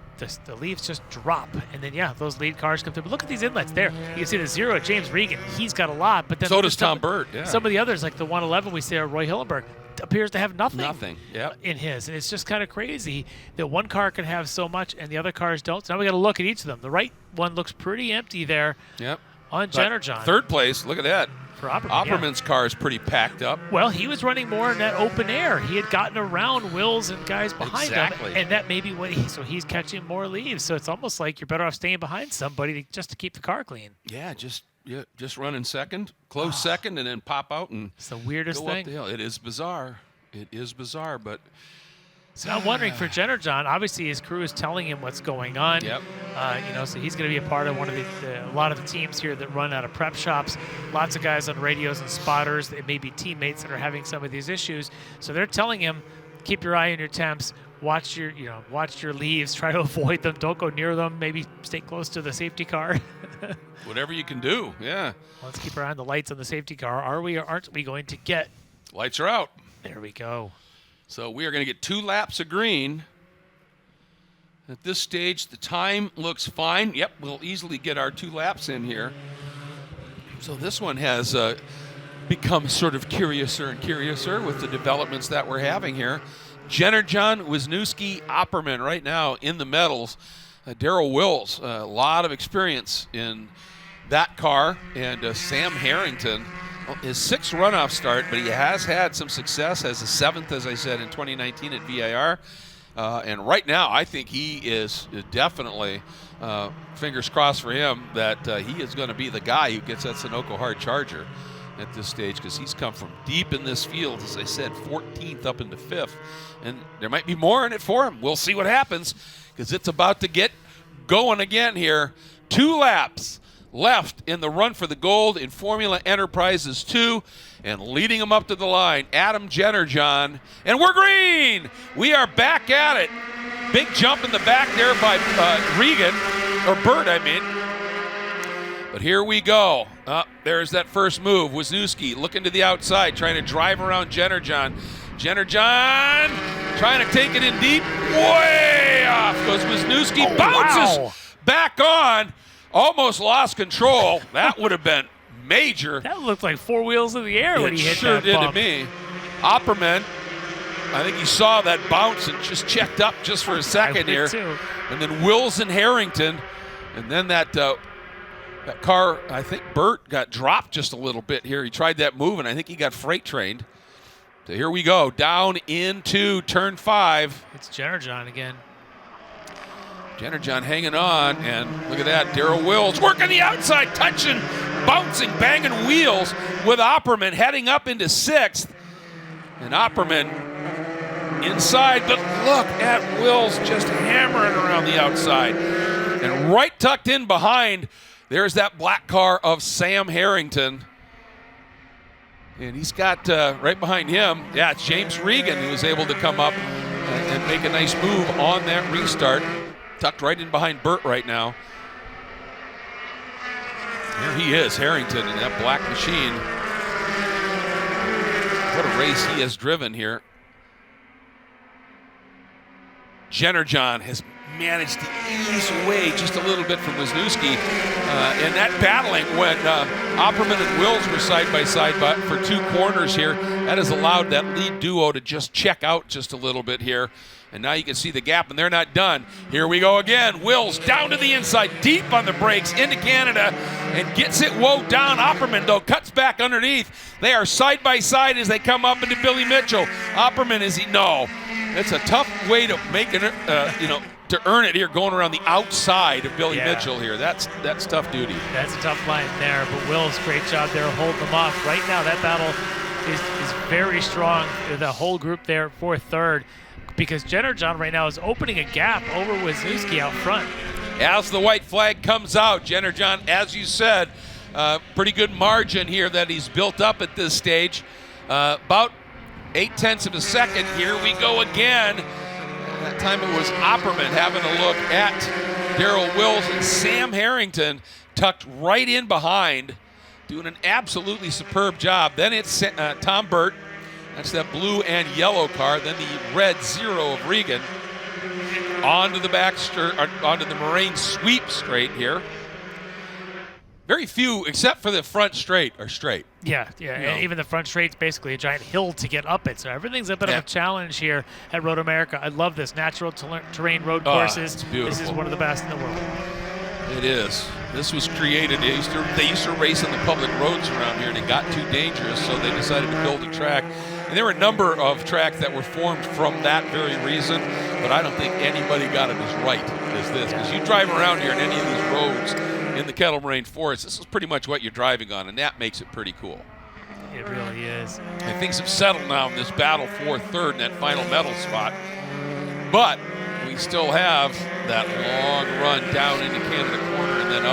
the leaves just drop. And then, those lead cars come through. But look at these inlets there. You can see the 0 at James Regan. He's got a lot. But then
so does Tom Burt. Yeah.
Some of the others, like the 111 we see, Roy Hillenberg, appears to have nothing in his. And it's just kind of crazy that one car can have so much and the other cars don't. So now we got to look at each of them. The right one looks pretty empty there on Jennerjohn.
3rd place, look at that.
For Opperman,
Opperman's car is pretty packed up.
Well, he was running more in that open air. He had gotten around Wills and guys behind him, and that may be what he's catching more leaves. So it's almost like you're better off staying behind somebody just to keep the car clean.
Just run in second, close second, and then pop out and
it's the weirdest
go
thing.
Up the hill. It is bizarre, but.
So I'm wondering for Jennerjohn, obviously his crew is telling him what's going on. So he's going to be a part of a lot of the teams here that run out of prep shops. Lots of guys on radios and spotters. It may be teammates that are having some of these issues. So they're telling him, keep your eye on your temps. Watch your leaves. Try to avoid them. Don't go near them. Maybe stay close to the safety car.
Whatever you can do. Yeah.
Let's keep our eye on the lights on the safety car. Are we or aren't we going to get
Lights are out.
There we go.
So we are going to get 2 laps of green. At this stage, the time looks fine. Yep, we'll easily get our 2 laps in here. So this one has become sort of curiouser and curiouser with the developments that we're having here. Jennerjohn, Wisniewski, Opperman right now in the medals. Darrell Wills, a lot of experience in that car. And Sam Harrington, his 6th runoff start, but he has had some success as a 7th, as I said, in 2019 at VIR. And right now, I think he is definitely, fingers crossed for him, that he is going to be the guy who gets that Sunoco hard charger at this stage, because he's come from deep in this field, as I said, 14th up into 5th. And there might be more in it for him. We'll see what happens, because it's about to get going again here. 2 laps left in the run for the gold in Formula Enterprises 2, and leading them up to the line, Adam Jennerjohn, and we're green. We are back at it. Big jump in the back there by Regan, or Burt, I mean. But here we go. There's that first move. Wisniewski looking to the outside, trying to drive around Jennerjohn. Jennerjohn trying to take it in deep. Way off goes Wisniewski. Bounces back on. Almost lost control. That would have been major.
That looked like 4 wheels in the air when he hit
sure
that
did
bump.
to me. Opperman, I think he saw that bounce and just checked up just for a second here.
Too.
And then Wills and Harrington. And then that car, I think Burt got dropped just a little bit here. He tried that move, and I think he got freight trained. So here we go, down into turn 5.
It's Jennerjohn again.
Jennerjohn hanging on, and look at that, Darrell Wills working the outside, touching, bouncing, banging wheels with Opperman heading up into 6th. And Opperman inside, but look at Wills just hammering around the outside. And right tucked in behind, there's that black car of Sam Harrington. And he's got right behind him, yeah, it's James Regan, who was able to come up and make a nice move on that restart. Tucked right in behind Burt right now. Here he is, Harrington, in that black machine. What a race he has driven here. Jennerjohn has managed to ease away just a little bit from Wisniewski. And that battling when Opperman and Wills were side by side, but for 2 corners here, that has allowed that lead duo to just check out just a little bit here. And now you can see the gap, and they're not done. Here we go again. Wills down to the inside, deep on the brakes, into Canada, and gets it woe down. Opperman, though, cuts back underneath. They are side by side as they come up into Billy Mitchell. Opperman, no. It's a tough way to make it, to earn it here, going around the outside of Billy Mitchell here. That's tough duty.
That's a tough line there, but Wills, great job there holding them off. Right now, that battle is very strong. The whole group there for 3rd. Because Jennerjohn right now is opening a gap over Wisniewski out front.
As the white flag comes out, Jennerjohn, as you said, pretty good margin here that he's built up at this stage. About 0.8 of a second. Here we go again. That time it was Opperman having a look at Darrell Wills, and Sam Harrington tucked right in behind, doing an absolutely superb job. Then it's Tom Burt. That's that blue and yellow car. Then the red 0 of Regan. Onto the onto the Moraine sweep straight here. Very few, except for the front straight, are straight.
Yeah. And even the front straight's basically a giant hill to get up it. So everything's a bit of a challenge here at Road America. I love this natural terrain road courses.
It's beautiful.
This is one of the best in the world.
It is. This was created. They used to race on the public roads around here, and it got too dangerous, so they decided to build a track. And there were a number of tracks that were formed from that very reason, but I don't think anybody got it as right as this. Because you drive around here in any of these roads in the Kettle Moraine Forest, this is pretty much what you're driving on, and that makes it pretty cool.
It really is.
And things have settled now in this battle for 3rd in that final medal spot. But we still have that long run down into Canada Corner and then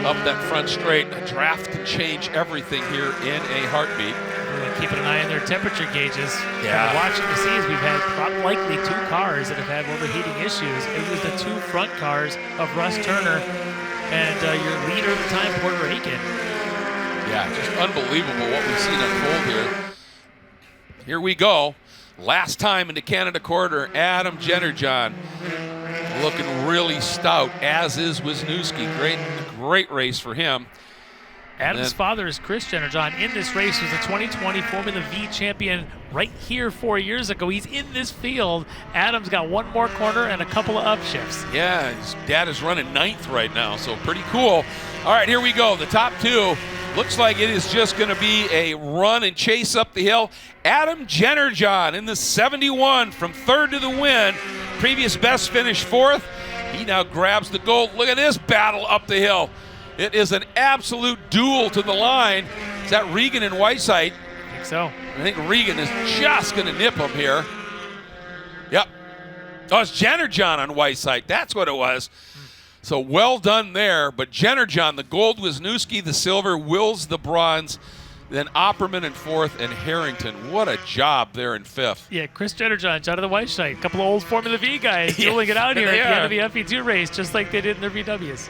up that front straight. A draft can change everything here in a heartbeat.
Keeping an eye on their temperature gauges.
Yeah.
Watching to see as we've had likely 2 cars that have had overheating issues. It was the 2 front cars of Russ Turner and your leader at the time, Puerto Rican.
Yeah, just unbelievable what we've seen unfold here. Here we go. Last time in the Canada quarter, Adam Jennerjohn looking really stout, as is Wisniewski. Great race for him.
Adam's father is Chris Jennerjohn. In this race was a 2020 Formula V champion right here 4 years ago. He's in this field. Adam's got one more corner and a couple of upshifts.
Yeah, his dad is running 9th right now, so pretty cool. All right, here we go. The top two. Looks like it is just going to be a run and chase up the hill. Adam Jennerjohn in the 71 from 3rd to the win. Previous best finish 4th. He now grabs the gold. Look at this battle up the hill. It is an absolute duel to the line. Is that Regan and Whiteside?
I think so.
I think Regan is just going to nip him here. Yep. Oh, it's Jennerjohn on Whiteside. That's what it was. So well done there. But Jennerjohn, the gold, Wisniewski, the silver, Wills, the bronze, then Opperman in 4th, and Harrington. What a job there in 5th.
Yeah, Chris Jennerjohn out of the Whiteside. A couple of old Formula V guys dueling it out here at the end of the FE2 race, just like they did in their VWs.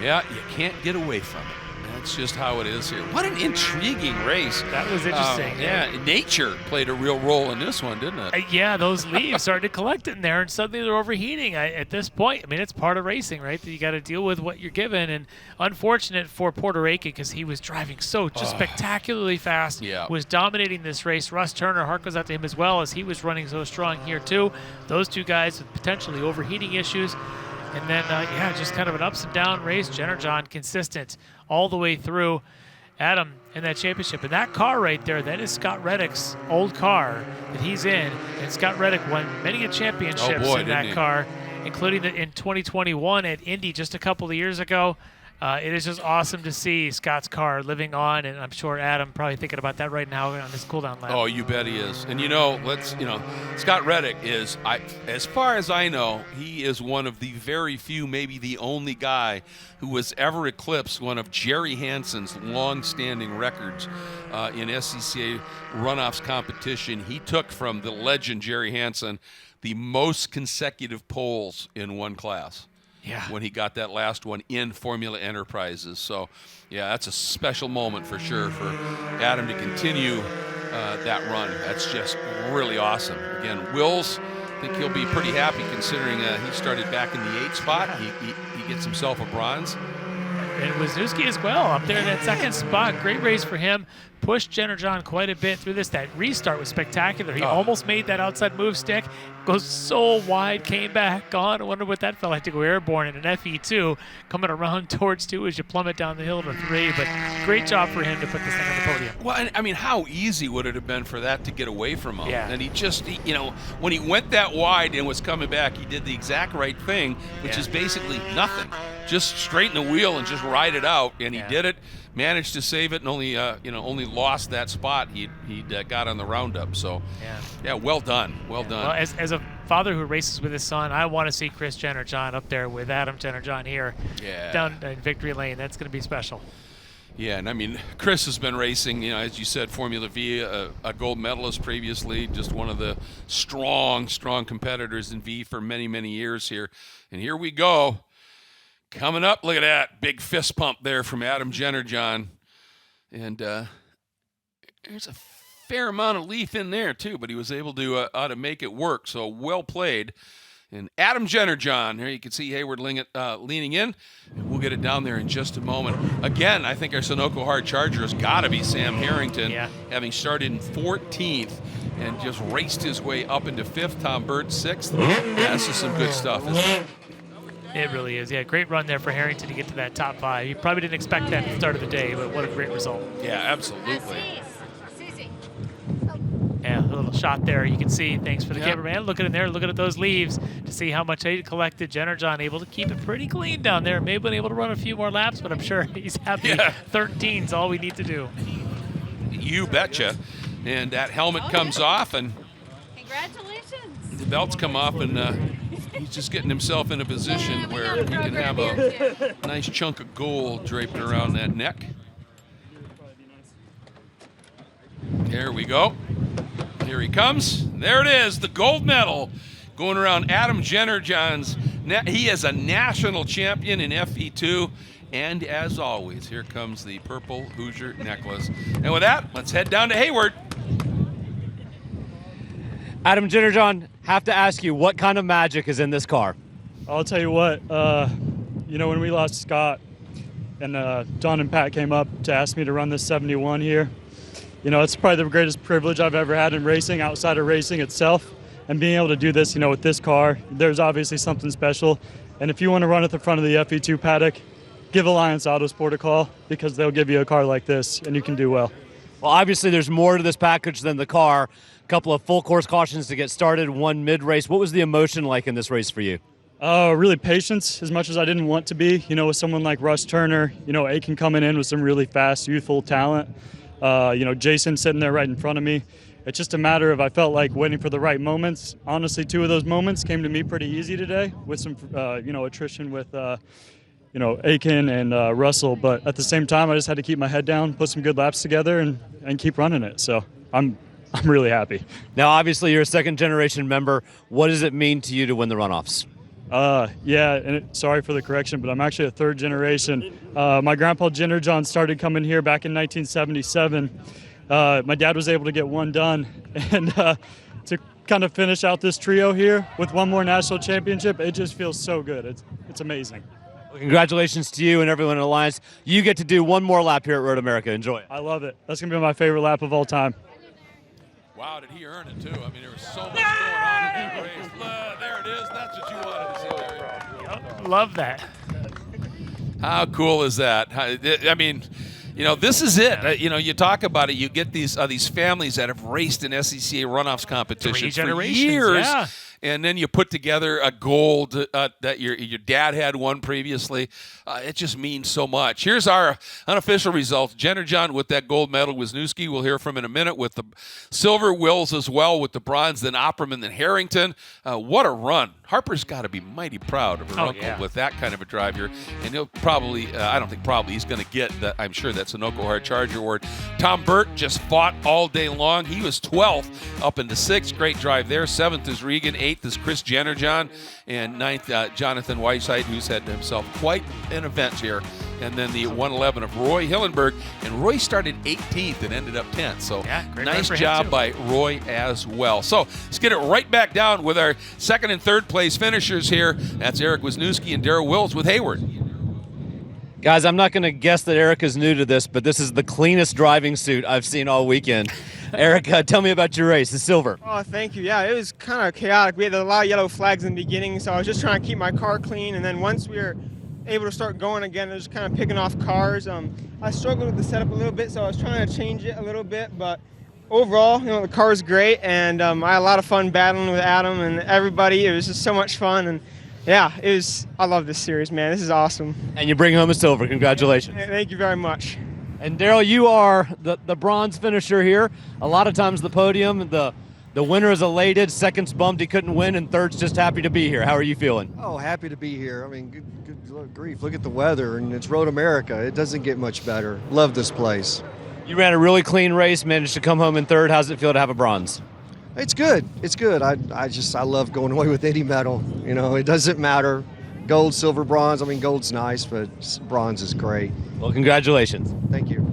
Yeah, you can't get away from it. That's just how it is here. What an intriguing race.
That was interesting.
Yeah, nature played a real role in this one, didn't it?
Yeah, those leaves started to collect in there, and suddenly they're overheating. At this point, I mean, it's part of racing, right? That you got to deal with what you're given. And unfortunate for Puerto Rican because he was driving so spectacularly fast.
Yeah.
Was dominating this race. Russ Turner, heart goes out to him as well, as he was running so strong here too. Those two guys with potentially overheating issues. And then, just kind of an ups and down race. Jennerjohn consistent all the way through. Adam in that championship. And that car right there, that is Scott Reddick's old car that he's in. And Scott Reddick won many championships in that car, including in 2021 at Indy just a couple of years ago. It is just awesome to see Scott's car living on, and I'm sure Adam probably thinking about that right now on this cooldown lap.
Oh, you bet he is. And Scott Reddick is, as far as I know, he is one of the very few, maybe the only guy who has ever eclipsed one of Jerry Hansen's long-standing records in SCCA Runoffs competition. He took from the legend Jerry Hansen the most consecutive poles in one class.
Yeah.
When he got that last one in Formula Enterprises. So, yeah, that's a special moment for sure for Adam to continue that run. That's just really awesome. Again, Wills, I think he'll be pretty happy considering he started back in the 8th spot. He gets himself a bronze.
And Wisniewski as well, up there in that 2nd spot. Great race for him. Pushed Jennerjohn quite a bit through this. That restart was spectacular. He almost made that outside move stick. Goes so wide, came back, gone. I wonder what that felt like to go airborne in an FE2. Coming around towards 2 as you plummet down the hill to 3. But great job for him to put this thing on the podium.
Well, I mean, how easy would it have been for that to get away from him?
Yeah.
And he just, when he went that wide and was coming back, he did the exact right thing, which is basically nothing. Just straighten the wheel and just ride it out. And he did it. Managed to save it and only lost that spot he'd got on the roundup. So, well done. Well done.
Well, as a father who races with his son, I want to see Chris Jennerjohn up there with Adam Jennerjohn here down in Victory Lane. That's going to be special.
Yeah, and I mean, Chris has been racing, as you said, Formula V, a gold medalist previously, just one of the strong competitors in V for many, many years here. And here we go. Coming up, look at that big fist pump there from Adam Jennerjohn. And there's a fair amount of leaf in there, too, but he was able to make it work. So well played. And Adam Jennerjohn, here you can see Hayward leaning in. And we'll get it down there in just a moment. Again, I think our Sunoco hard charger has got to be Sam Harrington, having started in 14th and just raced his way up into 5th. Tom Burt 6th. This is some good stuff, isn't it?
It really is. Yeah, great run there for Harrington to get to that top 5. He probably didn't expect that at the start of the day, but what a great result.
Yeah, absolutely.
Yeah, a little shot there. You can see, thanks for the cameraman, looking in there, looking at those leaves to see how much he collected. Jennerjohn able to keep it pretty clean down there. Maybe been able to run a few more laps, but I'm sure he's happy. 13's all we need to do.
You betcha. And that helmet comes off, and
congratulations.
The belts come off, and he's just getting himself in a position where he can have a nice chunk of gold draped around that neck. There we go. Here he comes. There it is, the gold medal going around Adam Jennerjohn's. He is a national champion in FE2. And as always, here comes the purple Hoosier necklace. And with that, let's head down to Hayward.
Adam Jennerjohn, have to ask you, what kind of magic is in this car?
I'll tell you what, when we lost Scott and Don and Pat came up to ask me to run this 71 here, it's probably the greatest privilege I've ever had in racing outside of racing itself. And being able to do this, with this car, there's obviously something special. And if you want to run at the front of the FE2 paddock, give Alliance Autosport a call because they'll give you a car like this and you can do well.
Well, obviously there's more to this package than the car. A couple of full course cautions to get started, one mid-race. What was the emotion like in this race for you?
Really patience, as much as I didn't want to be. With someone like Russ Turner, Aiken coming in with some really fast, youthful talent. Jason sitting there right in front of me. It's just a matter of I felt like waiting for the right moments. Honestly, 2 of those moments came to me pretty easy today with some, attrition with, Aiken and Russell. But at the same time, I just had to keep my head down, put some good laps together, and keep running it. So I'm really happy.
Now, obviously, you're a second-generation member. What does it mean to you to win the runoffs?
Sorry for the correction, but I'm actually a third generation. My grandpa Jennerjohn started coming here back in 1977. My dad was able to get one done, and to kind of finish out this trio here with one more national championship, it just feels so good. It's amazing.
Well, congratulations to you and everyone in Alliance. You get to do one more lap here at Road America. Enjoy it.
I love it. That's going to be my favorite lap of all time.
Wow, did he earn it, too? I mean, there was so much going on in that race. There it is. That's what you wanted to see, Larry.
Yep, love that.
How cool is that? I mean, this is it. You talk about it. You get these families that have raced in SCCA runoffs competition
3
for
generations,
years,
yeah.
And then you put together a gold that your dad had won previously. It just means so much. Here's our unofficial results. Jennerjohn with that gold medal. Wisniewski, we'll hear from in a minute, with the silver. Wills as well with the bronze. Then Opperman, then Harrington. What a run. Harper's got to be mighty proud of her uncle with that kind of a drive here. And he'll probably, he's going to get, I'm sure, that Sunoco Hard Charger award. Tom Burt just fought all day long. He was 12th up into 6th. Great drive there. 7th is Regan. 8th is Chris Jennerjohn. And 9th, Jonathan Whiteside, who's had himself quite an event here. And then the 111 of Roy Hillenberg. And Roy started 18th and ended up 10th. So nice job by Roy as well. So let's get it right back down with our second and third place finishers here. That's Eric Wisniewski and Darrell Wills with Hayward.
Guys, I'm not going to guess that Eric is new to this, but this is the cleanest driving suit I've seen all weekend. Eric, tell me about your race, the silver.
Oh, thank you. Yeah, it was kind of chaotic. We had a lot of yellow flags in the beginning, so I was just trying to keep my car clean. And then once we were able to start going again, I was kind of picking off cars. I struggled with the setup a little bit, so I was trying to change it a little bit. But overall, the car is great, and I had a lot of fun battling with Adam and everybody. It was just so much fun, and yeah, I love this series, man. This is awesome.
And you bring home a silver. Congratulations.
Thank you very much.
And Darrell, you are the bronze finisher here. A lot of times the podium, the winner is elated, second's bummed he couldn't win, and third's just happy to be here. How are you feeling?
Oh, happy to be here. I mean, good grief. Look at the weather, and it's Road America. It doesn't get much better. Love this place.
You ran a really clean race, managed to come home in third. How's it feel to have a bronze?
It's good. It's good. I love going away with any medal. It doesn't matter. Gold, silver, bronze. I mean, gold's nice, but bronze is great.
Well, congratulations.
Thank you.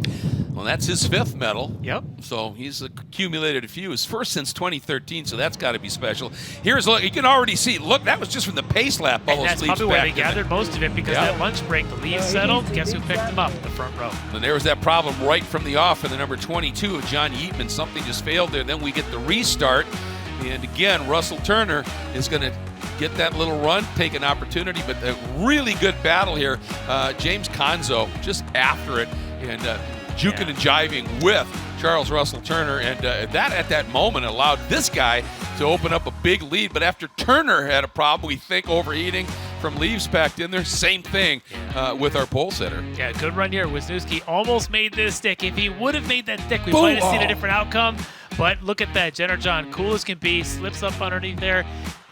Well, that's his 5th medal.
Yep.
So he's accumulated a few. His first since 2013, so that's got to be special. Here's a look. You can already see. Look, that was just from the pace lap.
And that's probably where they gathered most of it, because that lunch break, the leaves settled. Guess who picked them up? The front row.
And there was that problem right from the off for the number 22 of John Yeatman. Something just failed there. Then we get the restart. And again, Russell Turner is going to get that little run, take an opportunity, but a really good battle here. James Conzo just after it and juking and jiving with Charles Russell Turner, and that at that moment allowed this guy to open up a big lead. But after Turner had a problem, we think, overheating from leaves packed in there, same thing with our pole sitter.
Yeah, good run here. Wisniewski almost made this stick. If he would have made that stick, we might have seen a different outcome. But look at that. Jennerjohn, cool as can be, slips up underneath there,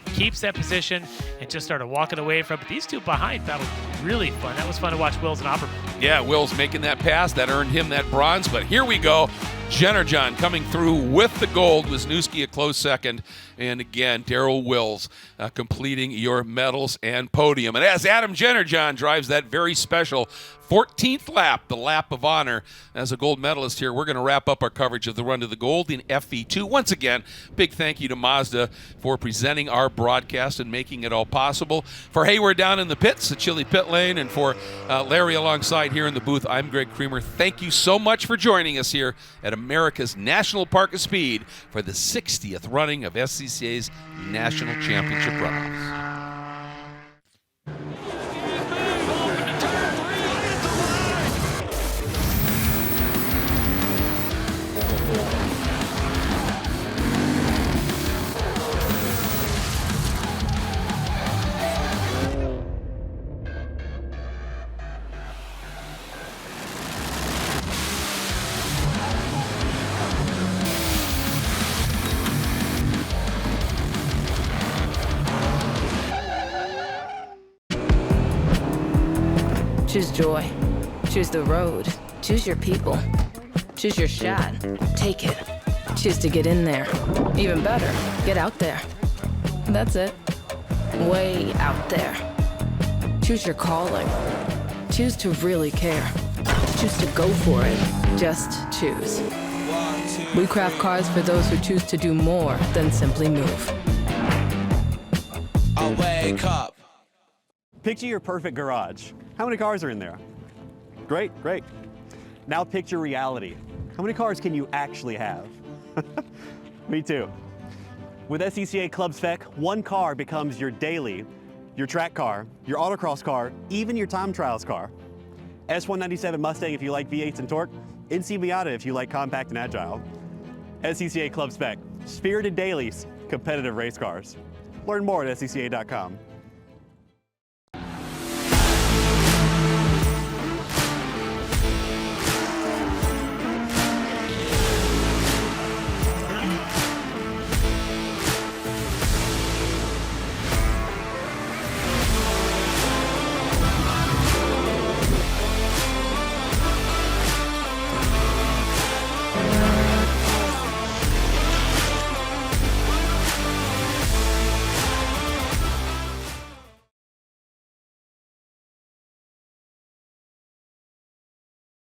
keeps that position, and just started walking away from it. These two behind, that was really fun. That was fun to watch Wills and Opperman.
Yeah, Wills making that pass. That earned him that bronze. But here we go. Jennerjohn coming through with the gold. Wisniewski a close second. And again, Darrell Wills completing your medals and podium. And as Adam Jennerjohn drives that very special 14th lap, the lap of honor. As a gold medalist here, we're going to wrap up our coverage of the Run to the Gold in FE2. Once again, big thank you to Mazda for presenting our broadcast and making it all possible. For Hayward down in the pits, the Chili Pit Lane, and for Larry alongside here in the booth, I'm Greg Creamer. Thank you so much for joining us here at America's National Park of Speed for the 60th running of SCCA's National Championship Runoffs.
Choose joy. Choose the road. Choose your people. Choose your shot. Take it. Choose to get in there. Even better, get out there. That's it. Way out there. Choose your calling. Choose to really care. Choose to go for it. Just choose. We craft cars for those who choose to do more than simply move.
I wake up.
Picture your perfect garage. How many cars are in there? Great, great. Now picture reality. How many cars can you actually have? Me too. With SCCA Club Spec, one car becomes your daily, your track car, your autocross car, even your time trials car. S197 Mustang if you like V8s and torque, NC Miata if you like compact and agile. SCCA Club Spec, spirited dailies, competitive race cars. Learn more at scca.com.